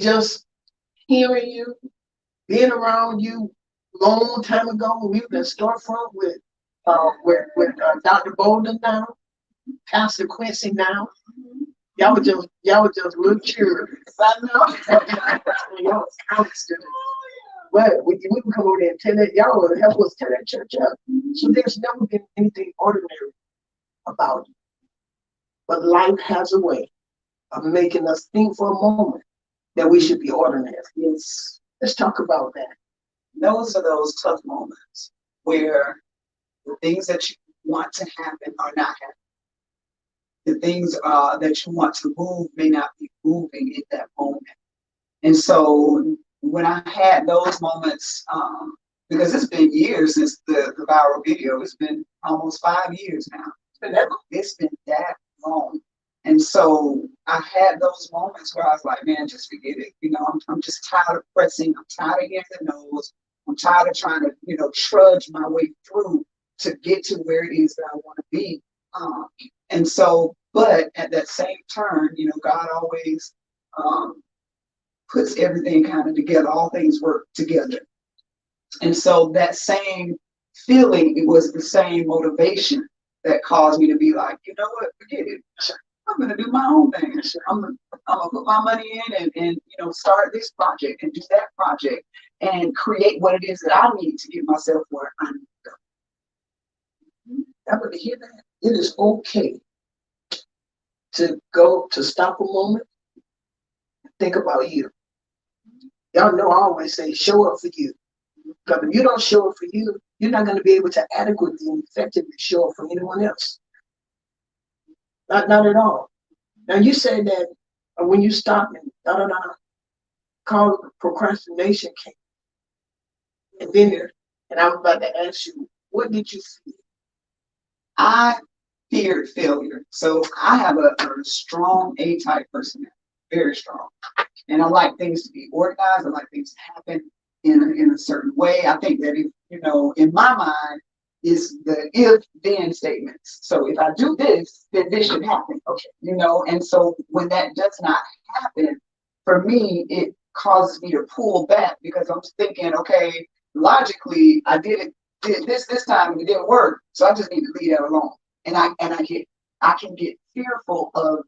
just hearing you, being around you, long time ago. We were in storefront with Dr. Bolden now, Pastor Quincy now. Y'all were just little children. I know. Y'all was constant. But we can come over there and tell that y'all will help us tear that church up. So there's never been anything ordinary about it. But life has a way of making us think for a moment that we should be ordinary. Yes. Let's talk about that. Those are those tough moments where the things that you want to happen are not happening. The things that you want to move may not be moving in that moment. And so when I had those moments, because it's been years since the viral video, it's been almost 5 years now. It's been that long. And so I had those moments where I was like, man, just forget it. You know, I'm just tired of pressing. I'm tired of hearing the no's. I'm tired of trying to, you know, trudge my way through to get to where it is that I want to be. And so, but at that same turn, you know, God always puts everything kind of together. All things work together. And so that same feeling, it was the same motivation that caused me to be like, you know what, forget it. I'm going to do my own thing. I'm going to put my money in and, you know, start this project and do that project and create what it is that I need to get myself where I need to go. I want to hear that. It is okay to stop a moment and think about you. Y'all know I always say, show up for you. Because if you don't show up for you, you're not going to be able to adequately and effectively show up for anyone else. Not at all. Now you said that when you stop and call procrastination came. And then, and I was about to ask you, what did you feel? I feared failure. So I have a strong A-type personality, very strong. And I like things to be organized. I like things to happen in a certain way. I think that if, you know, in my mind, is the if-then statements. So if I do this, then this should happen. Okay, you know, and so when that does not happen, for me, it causes me to pull back because I'm thinking, okay, logically, I did this time and it didn't work, so I just need to leave that alone. And I can get fearful of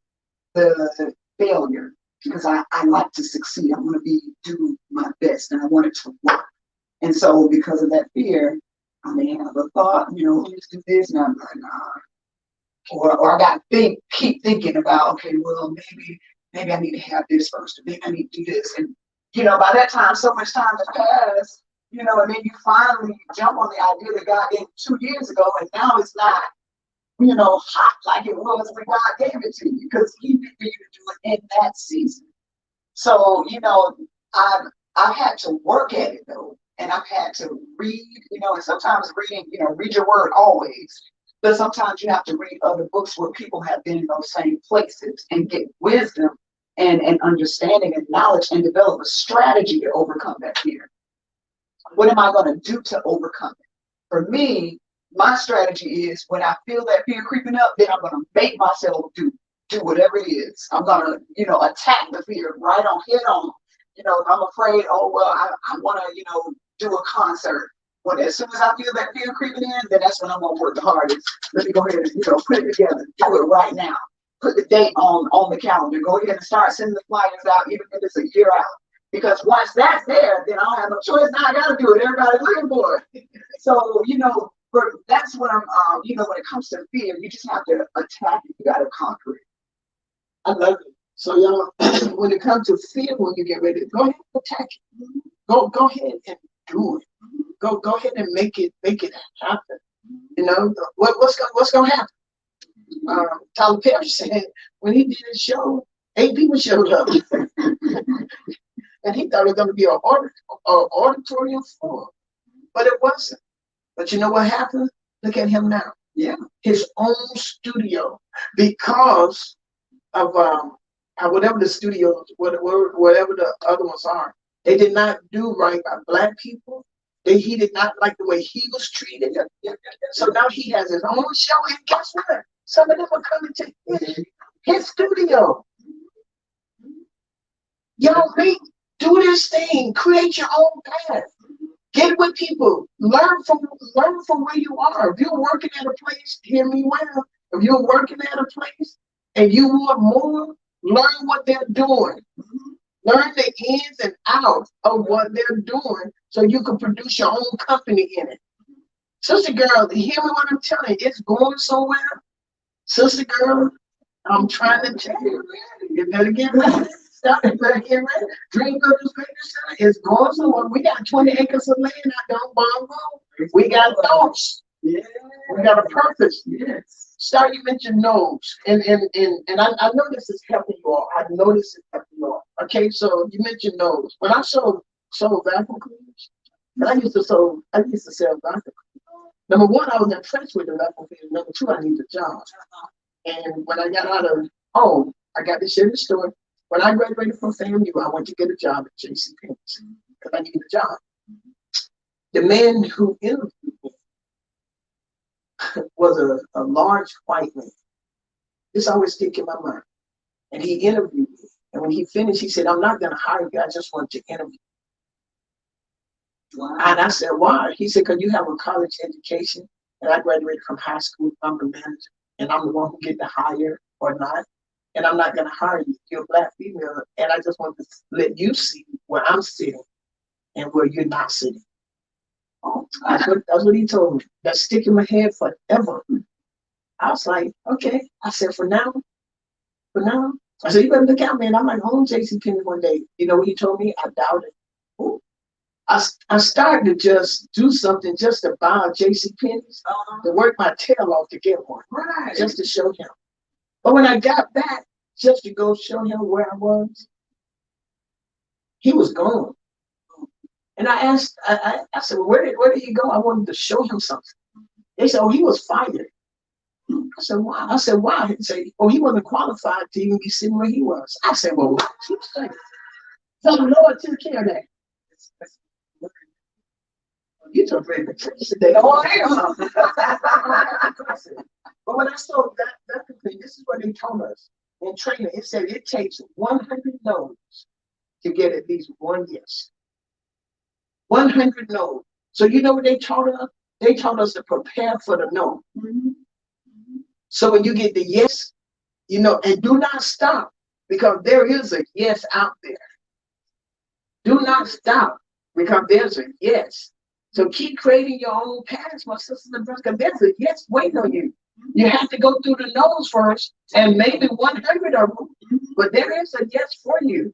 the failure because I like to succeed. I want to do my best and I want it to work. And so because of that fear, I may have a thought, you know, let's do this, and I'm like, nah. Or I got to keep thinking about, okay, well, maybe I need to have this first, or maybe I need to do this. And, you know, by that time, so much time has passed, you know, and then you finally jump on the idea that God gave 2 years ago, and now it's not, you know, hot like it was when God gave it to you, because He meant for you to do it in that season. So, you know, I've had to work at it, though. And I've had to read, you know, and sometimes reading, you know, read your word always. But sometimes you have to read other books where people have been in those same places and get wisdom and understanding and knowledge and develop a strategy to overcome that fear. What am I going to do to overcome it? For me, my strategy is when I feel that fear creeping up, then I'm going to make myself do whatever it is. I'm going to, you know, attack the fear right on, head on. You know, if I'm afraid, oh, well, I want to, you know, do a concert. When as soon as I feel that fear creeping in, then that's when I'm going to work the hardest. Let me go ahead and, you know, put it together. Do it right now. Put the date on the calendar. Go ahead and start sending the flyers out, even if it's a year out. Because once that's there, then I don't have no choice. Now I got to do it. Everybody's looking for it. So, you know, that's what I'm, you know, when it comes to fear, you just have to attack it. You got to conquer it. I love it. So y'all, when it comes to fear, when you get ready, go ahead and attack it. Go ahead and do it. Go ahead and make it happen. You know what's gonna happen? Tyler Perry said when he did his show, 8 people showed up, and he thought it was gonna be an auditorium full, but it wasn't. But you know what happened? Look at him now. Yeah, his own studio because of whatever the studios, whatever the other ones are, they did not do right by Black people. He did not like the way he was treated. So now he has his own show, and guess what? Some of them are coming to his studio. Y'all do this thing, create your own path. Get with people. Learn from where you are. If you're working at a place, hear me well. If you're working at a place and you want more, learn what they're doing. Learn the ins and outs of what they're doing so you can produce your own company in it. Sister girl, hear me what I'm telling you. It's going somewhere. Sister girl, I'm trying to tell you. You better get ready. Stop it, better get ready. Dream Builders Greater Center is going somewhere. We got 20 acres of land out there on Bongo. We got thoughts. Yeah. We got a purpose. Yes. Start, you mentioned no's. And I know this is helping you all. I know this is helping you all. Okay, so you mentioned no's. When I sold vacuum cleaners, I used to sell vacuum cleaners. Number one, I was impressed with the vacuum cleaners. Number two, I needed a job. And when I got out of home, I got this in the store. When I graduated from FAMU, I went to get a job at JCPenney because I needed a job. The man who interviewed me was a large white man. This always stick in my mind. And he interviewed me. And when he finished, he said, "I'm not going to hire you. I just want to interview." Wow. And I said, "Why?" He said, "Because you have a college education, and I graduated from high school. I'm the manager, and I'm the one who get to hire or not. And I'm not going to hire you. You're a Black female, and I just want to let you see where I'm sitting and where you're not sitting." Oh, that's what he told me. That stick in my head forever. I was like, okay. I said, for now. I said, "You better look out, man. I might own JCPenney one day." You know what he told me? I doubted. Ooh. I started to just do something just to buy a JCPenney's, to work my tail off to get one, right? Just to show him. But when I got back, just to go show him where I was, he was gone. And I asked, I said, "Well, where did he go?" I wanted to show him something. They said, "Oh, he was fired." I said, "Why?" I said, "Why?" He said, "Oh, he wasn't qualified to even be sitting where he was." I said, "Well, what you say?" So the Lord took care of that. You took great vacation today. Oh, I am. But when I saw that thing, this is what they told us in training. It said it takes 100 no's to get at least one yes. 100 no's. So you know what they taught us? They taught us to prepare for the no. So when you get the yes, and do not stop, because there is a yes out there. Do not stop, because there's a yes. So keep creating your own paths, my sisters and brothers, because there's a yes waiting on you. You have to go through the no's first, and maybe 100 of them, but there is a yes for you.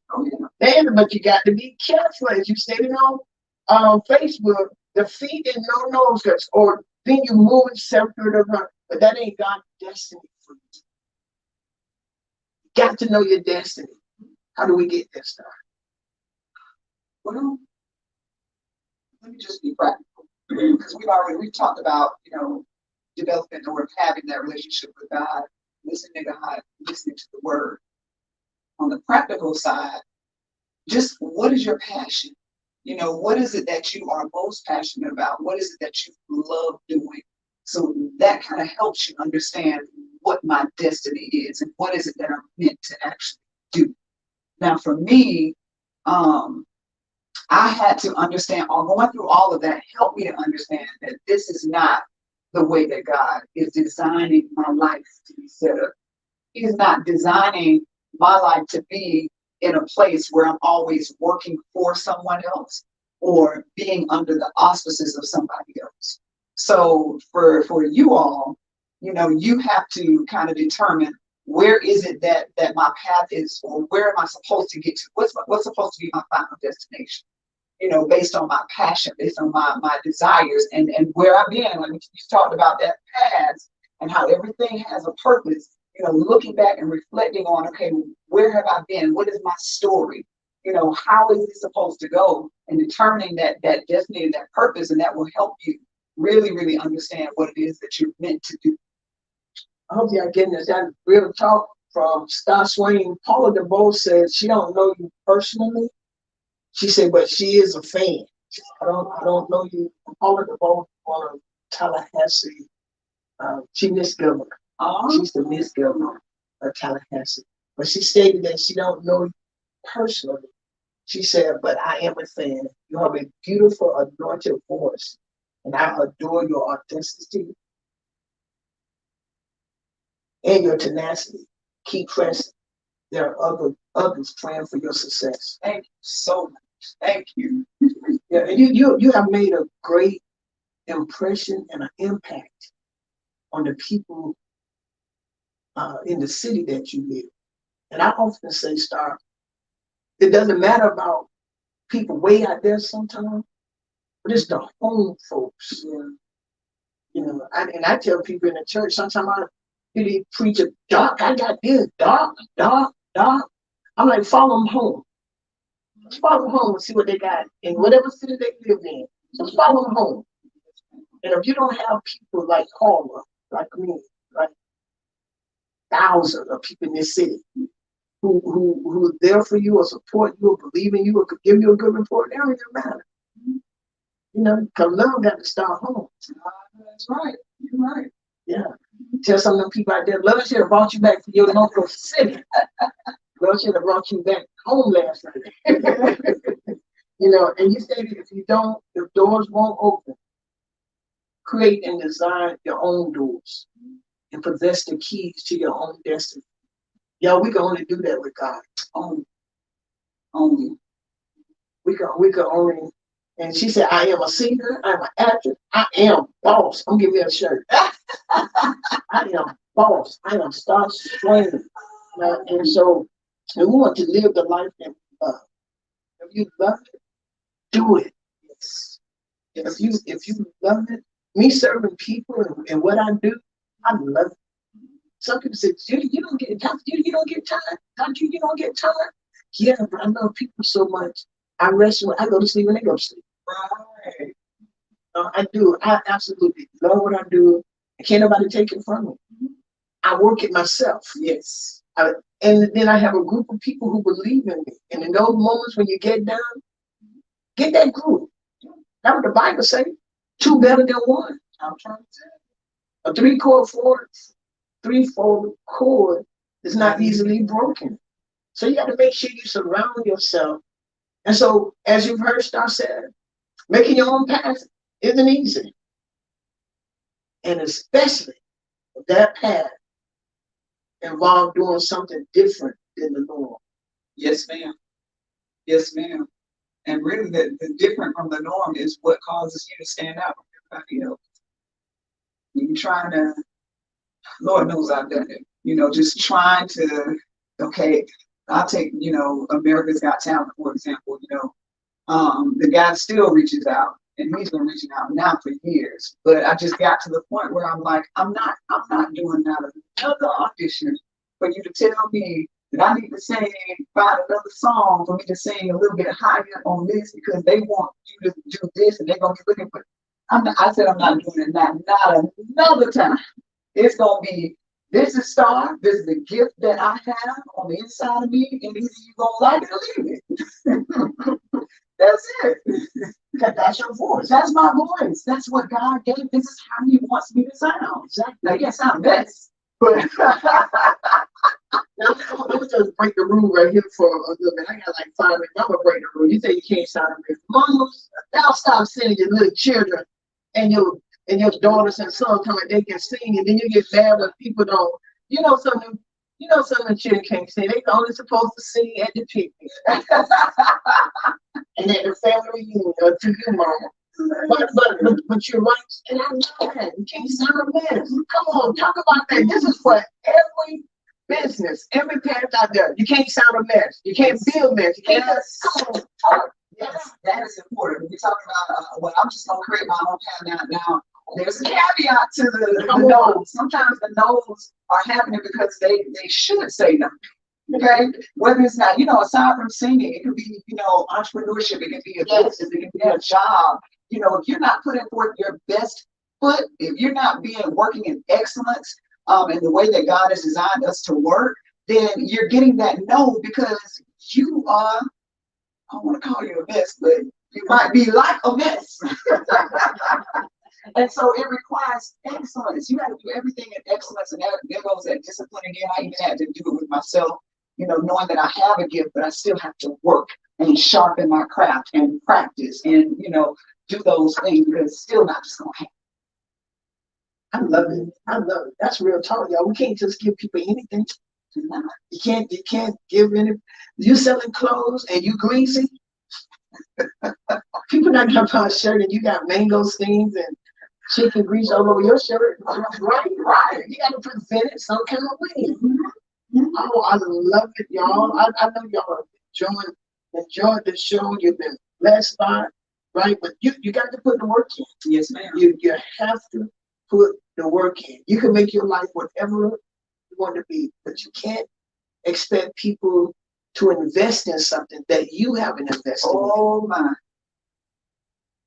But you got to be careful, as you stated on Facebook, defeat and no no's, or then you move in separate of her, but that ain't God's destiny for you. You got to know your destiny. How do we get this done? Well, let me just be practical, because we've talked about, developing or having that relationship with God, listening to God, listening to the Word. On the practical side, just what is your passion? What is it that you are most passionate about? What is it that you love doing? So that kind of helps you understand what my destiny is and what is it that I'm meant to actually do. Now, for me, I had to understand, going through all of that helped me to understand that this is not the way that God is designing my life to be set up. He's not designing my life to be in a place where I'm always working for someone else or being under the auspices of somebody else. So for you all, you have to kind of determine, where is it that my path is, or where am I supposed to get to? What's supposed to be my final destination? Based on my passion, based on my desires, and where I've been. Like you talked about that past and how everything has a purpose. Looking back and reflecting on, okay, where have I been? What is my story? How is it supposed to go? And determining that destiny and that purpose, and that will help you really, really understand what it is that you're meant to do. I hope y'all getting this. That real talk from SWAIN. Paula DeBow said she don't know you personally. She said, but she is a fan. I don't know you. Paula DeBow from Tallahassee. She Miss Governor. She's the Miss Governor of Tallahassee. But she stated that she don't know you personally, She said, but I am a fan. You have a beautiful, anointed voice, and I adore your authenticity and your tenacity. Keep pressing. There are others praying for your success. Thank you so much. Thank you. Yeah, and you have made a great impression and an impact on the people in the city that you live. And I often say, Star, it doesn't matter about people way out there sometimes, but it's the home folks. Yeah. You know, and I tell people in the church, sometimes I hear these preachers, Doc, I got this, Doc. I'm like, follow them home. Just follow them home and see what they got in whatever city they live in. Just follow them home. And if you don't have people like Paula, like me, like thousands of people in this city who are there for you or support you or believe in you or could give you a good report, it don't even matter. You know, because love got to start home. That's right. You're right. Yeah. Tell some of them people out there, love should have brought you back to your local city. Love should have brought you back home last night. You know, and you stated if doors won't open, create and design your own doors and possess the keys to your own destiny. Yo, we can only do that with God. Only. We can only. And she said, I am a singer, I'm an actor, I am boss. I'm giving me a shirt. I am boss. I am Star SWAIN. And so we want to live the life that we love. If you love it, do it. Yes. If you love it, me serving people and what I do, I love it. Some people say, Judy, you don't get time. Judy, you don't get time. Judy, you don't get time. Yeah, but I love people so much. I rest when I go to sleep when they go to sleep. Right. I do. I absolutely love what I do. And can't nobody take it from me. I work it myself. Yes. And then I have a group of people who believe in me. And in those moments when you get down, get that group. That's what the Bible says. Two better than one. I'm trying to tell you. A three-fold cord is not easily broken. So you got to make sure you surround yourself. And so, as you've heard Star said, making your own path isn't easy. And especially if that path involves doing something different than the norm. Yes, ma'am. Yes, ma'am. And really, the different from the norm is what causes you to stand out from everybody else. When you're trying to, Lord knows I've done it, you know, just trying to, okay, I'll take, you know, America's Got Talent, for example, you know, the guy still reaches out, and he's been reaching out now for years. But I just got to the point where I'm like, I'm not doing another audition for you to tell me that I need to find another song for me to sing a little bit higher on this because they want you to do this and they're gonna be looking for. I said I'm not doing it now, not another time. It's gonna be, this is Star, this is the gift that I have on the inside of me, and either you gonna like it or leave it. That's it. That's your voice. That's my voice. That's what God gave. This is how He wants me to sound. Exactly. Now, you can't sound best, but now, let me just break the rule right here for a little bit. I got like 5 minutes. I'm gonna break the rule. You say you can't sound best. Mamas, now stop sending your little children and your daughters and sons coming, they can sing, and then you get mad when people don't. You know something. You know some of the children can't sing. They only supposed to sing at the picnic and at the family reunion or to your mama. But you're right, and I know that. You can't sound a mess. Come on, talk about that. This is for every business, every parent out there. You can't sound a mess. You can't feel mess. You can't. Come on. Yes, that is important. We're talking about, well, I'm just going to create my own path now. There's a caveat to the no's. Sometimes the no's are happening because they should say no. Okay? Whether it's not, you know, aside from singing, it could be, you know, entrepreneurship, it could be a business, it could be a job. You know, if you're not putting forth your best foot, if you're not working in excellence, in the way that God has designed us to work, then you're getting that no because you are, I don't want to call you a mess, but you might be like a mess. And so it requires excellence. You got to do everything in excellence, and there goes that discipline again. I even had to do it with myself, you know, knowing that I have a gift, but I still have to work and sharpen my craft and practice and, do those things, because it's still not just going to happen. I love it. I love it. That's real talk, y'all. We can't just give people anything. You can't give any. You selling clothes and you greasy. People not gonna buy a shirt and you got mango steams and chicken grease all over your shirt. Right. You gotta present it some kind of way. Oh, I love it, y'all. I know y'all enjoyed the show. You've been blessed by it, right? But you got to put the work in. Yes, ma'am. You have to put the work in. You can make your life whatever you want to be, but you can't expect people to invest in something that you haven't invested in. Oh my.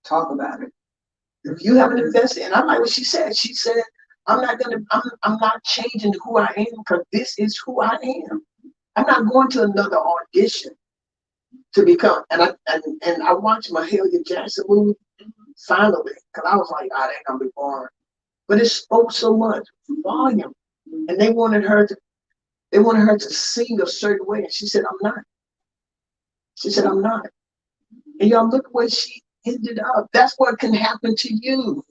Talk about it. If you haven't invested, and I like what she said. She said, I'm not changing who I am, because this is who I am. I'm not going to another audition to become. And I watched Mahalia Jackson movie finally, because I was like, that ain't gonna be boring. But it spoke so much volume, and they wanted her to sing a certain way, and she said, I'm not. She said, I'm not. And y'all look where she ended up. That's what can happen to you.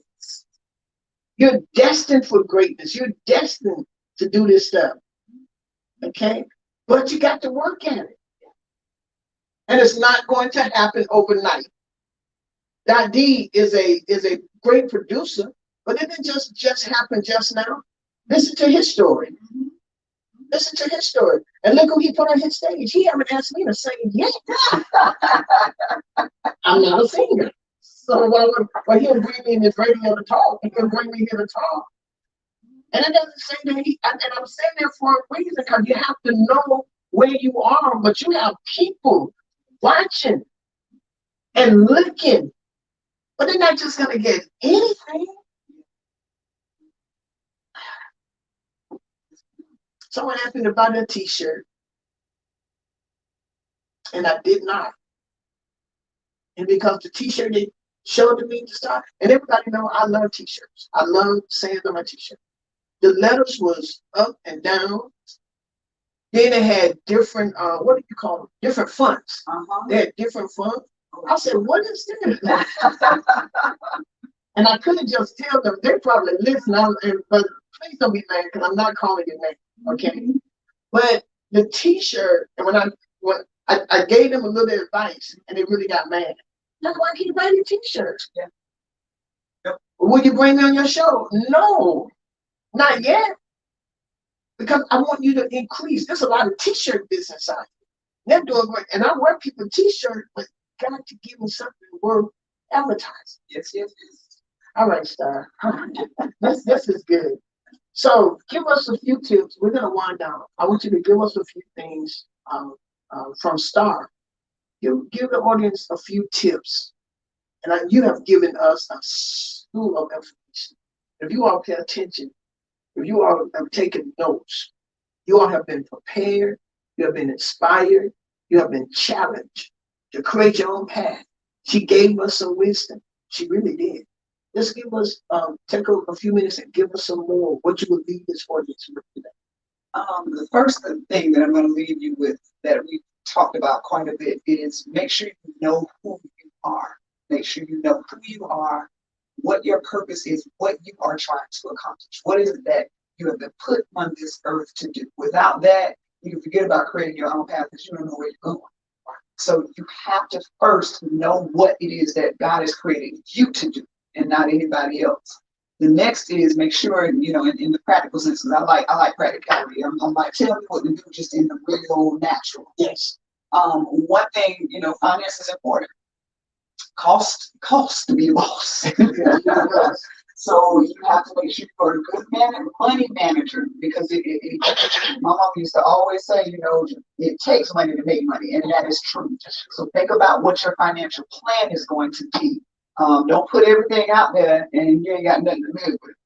You're destined for greatness. You're destined to do this stuff. Okay? But you got to work at it. And it's not going to happen overnight. D is a great producer, but it didn't just happen just now. Listen to his story. Listen to his story. And look who he put on his stage. He haven't asked me to sing yet. I'm not a singer. So well, he'll bring me in his radio to talk. He'll bring me here to talk. And it doesn't say that and I'm saying that for a reason, because you have to know where you are, but you have people watching and looking. But they're not just going to get anything. Someone asked me to buy a t-shirt, and I did not. And because the t-shirt they showed to me to start, and everybody know I love t-shirts. I love saying on my t-shirt. The letters was up and down. Then it had different, what do you call them? Different fonts. They had different fonts. I said, what is this? And I couldn't just tell them. They probably listen, but please don't be mad, because I'm not calling your name. Okay, but the t-shirt, and when I gave them a little advice, and they really got mad. That's why I keep writing t-shirts. Yeah. Yep. Will you bring me on your show? No, not yet, because I want you to increase. There's a lot of t-shirt business out here. They're doing great, and I wear people t-shirts, but got to give me something worth advertising. Yes. All right, Star. This is good. So give us a few tips. We're going to wind down. I want you to give us a few things from Star. Give the audience a few tips. And you have given us a slew of information. If you all pay attention, if you all have taken notes, you all have been prepared, you have been inspired, you have been challenged to create your own path. She gave us some wisdom. She really did. Just give us, take a few minutes and give us some more what you would leave this audience with today. The first thing that I'm going to leave you with, that we've talked about quite a bit, is make sure you know who you are. Make sure you know who you are, what your purpose is, what you are trying to accomplish. What is it that you have been put on this earth to do? Without that, you can forget about creating your own path, because you don't know where you're going. So you have to first know what it is that God has created you to do, and not anybody else. The next is make sure, in the practical sense, because I like practicality. I'm like, tell me what to do just in the real natural. Yes. One thing, finance is important. Cost to be a boss. So you have to make sure you're a good money manager, because my mom used to always say, it takes money to make money, and that is true. So think about what your financial plan is going to be. Don't put everything out there and you ain't got nothing to live with.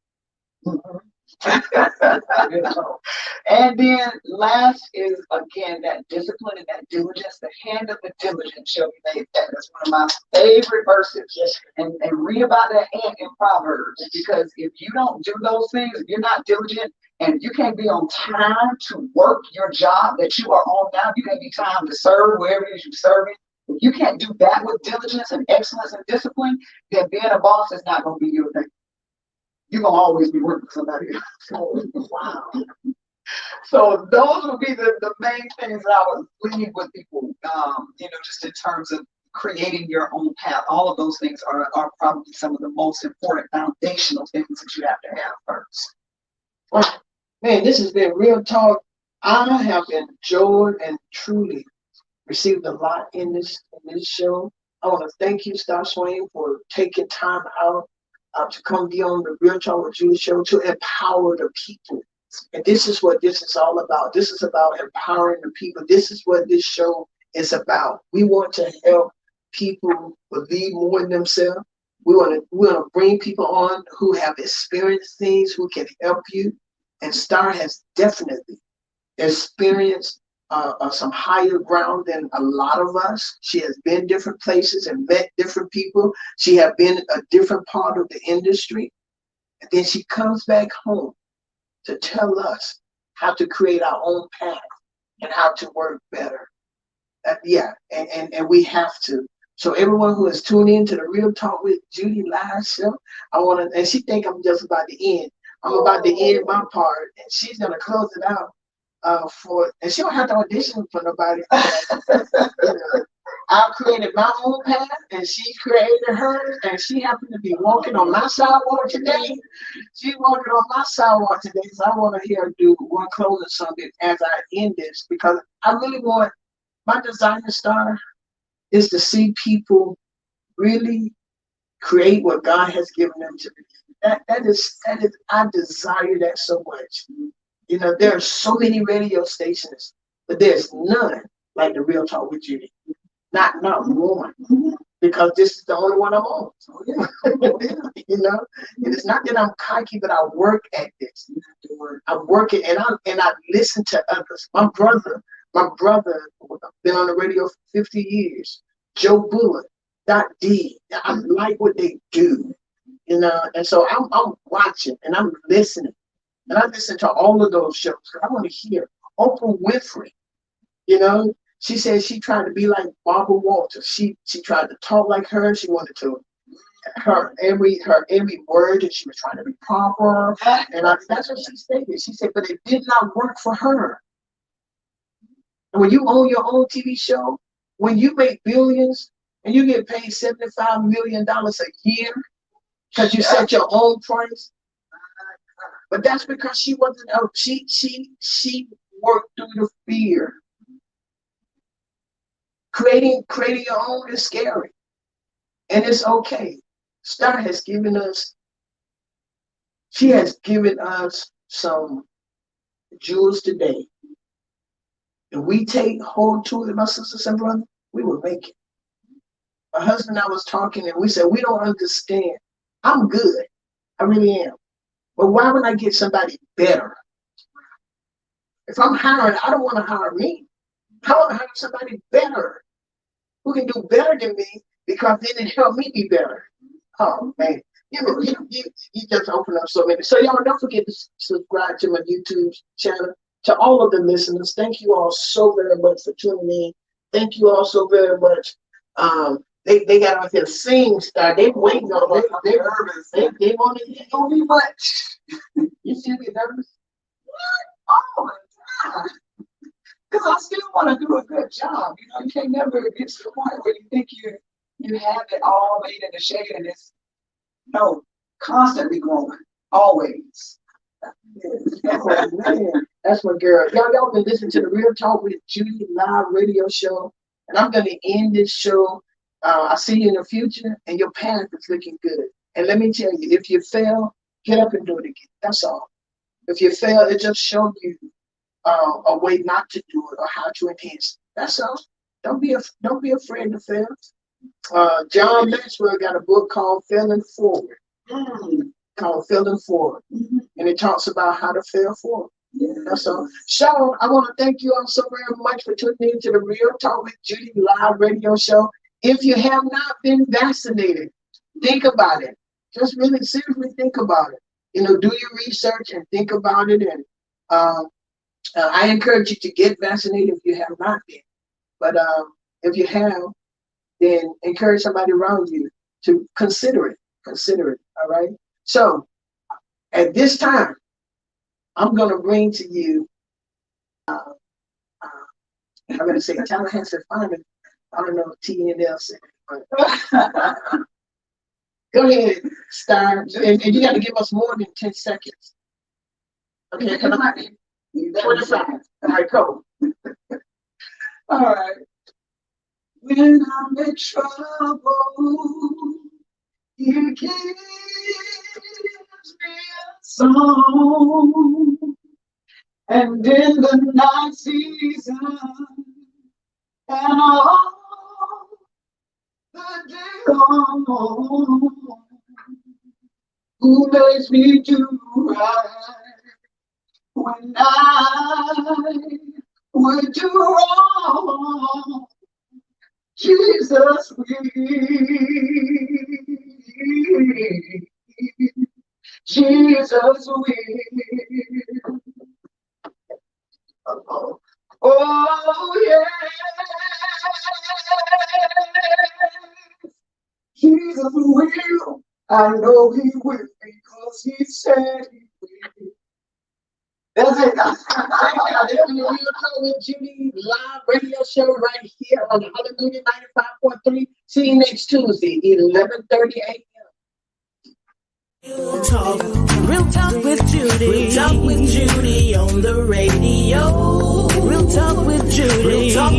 And then last is, again, that discipline and that diligence. The hand of the diligent shall be made fat. That's one of my favorite verses. Yes. And read about that ant in Proverbs, because if you don't do those things, if you're not diligent, and you can't be on time to work your job that you are on now, you can't be time to serve wherever it is you're serving, If you can't do that with diligence and excellence and discipline, then being a boss is not going to be your thing. You're going to always be working for somebody else. Wow. So those would be the main things that I would leave with people, just in terms of creating your own path. All of those things are probably some of the most important foundational things that you have to have first. Well, man, this has been Real Talk. I have enjoyed and truly received a lot in this show. I want to thank you, Star SWAIN, for taking time out to come be on the Real Talk with Judy show to empower the people. And this is what this is all about. This is about empowering the people. This is what this show is about. We want to help people believe more in themselves. We want to bring people on who have experienced things, who can help you. And Star has definitely experienced some higher ground than a lot of us. She has been different places and met different people. She has been a different part of the industry. And then she comes back home to tell us how to create our own path and how to work better. And we have to. So everyone who is tuned in to the Real Talk with Judy live show, and she think I'm just about to end. I'm about to end my part, and she's gonna close it out and she don't have to audition for nobody. I created my own path, and she created hers, and she happened to be walking on my sidewalk today. She's walking on my sidewalk today, so I want to hear her do one closing something as I end this, because I really want my desire, Star, is to see people really create what God has given them to be. That is, I desire that so much. There are so many radio stations, but there's none like the Real Talk with Judy. Not one, because this is the only one I'm on. And it's not that I'm cocky, but I work at this. I work it, and I listen to others. My brother been on the radio for 50 years. Joe Bullock, Dot D. I like what they do, and so I'm watching and I'm listening, and I listen to all of those shows because I want to hear Oprah Winfrey. She said she tried to be like Barbara Walters. She tried to talk like her. She wanted to her every word, and she was trying to be proper. And that's what she stated. She said, but it did not work for her. And when you own your own TV show, when you make billions and you get paid $75 million a year because you set your own price, but that's because she wasn't. She worked through the fear. Creating your own is scary, and it's okay. Star has given us. She has given us some jewels today. If we take hold to it, my sisters and brothers, we will make it. My husband and I was talking, and we said we don't understand. I'm good, I really am, but why would I get somebody better? If I'm hiring, I don't want to hire me. I want to hire somebody better, who can do better than me, because then it helped me be better. Oh man, you just open up so many. So y'all don't forget to subscribe to my YouTube channel. To all of the listeners, thank you all so very much for tuning in. Thank you all so very much. They got out here sing Star. They waiting on it. They nervous. They want to hear me much. You still get nervous? What? Oh my God. Because I still want to do a good job. You can't never get to the point where you think you have it all made in the shade, and it's constantly growing, always. Oh man, that's my girl. Y'all been listening to the Real Talk with Judy live radio show, and I'm gonna end this show. I see you in the future, and your path is looking good. And let me tell you, if you fail, get up and do it again. That's all. If you fail, it just shows you a way not to do it or how to enhance it. That's all. Don't be afraid to fail. John Maxwell got a book called Failing Forward. Called Failing Forward. And it talks about how to fail forward. That's all. So I want to thank you all so very much for tuning in to the Real Talk with Judy live radio show. If you have not been vaccinated, think about it. Just really seriously think about it. Do your research and think about it. And I encourage you to get vaccinated if you have not been. But if you have, then encourage somebody around you to consider it. Consider it. All right. So at this time, I'm going to bring to you, I'm going to say Tallahassee Farming. I don't know what T and L said, but go ahead, Star. And you got to give us more than 10 seconds. Okay, come on. 20 seconds. All right, go. All right. When I'm in trouble, He gives me a song. And in the night season, and all the day long, who makes me do right when I would do wrong? Jesus will. Jesus will. Oh, oh yeah. Jesus will. I know He will because He said He will. That's it. This is the Real Talk with Judy live radio show right here on Hallelujah 95.3. See you next Tuesday, 11:30 a.m. Real talk with Judy. Real talk with Judy on the radio. Real talk with Judy. Real talk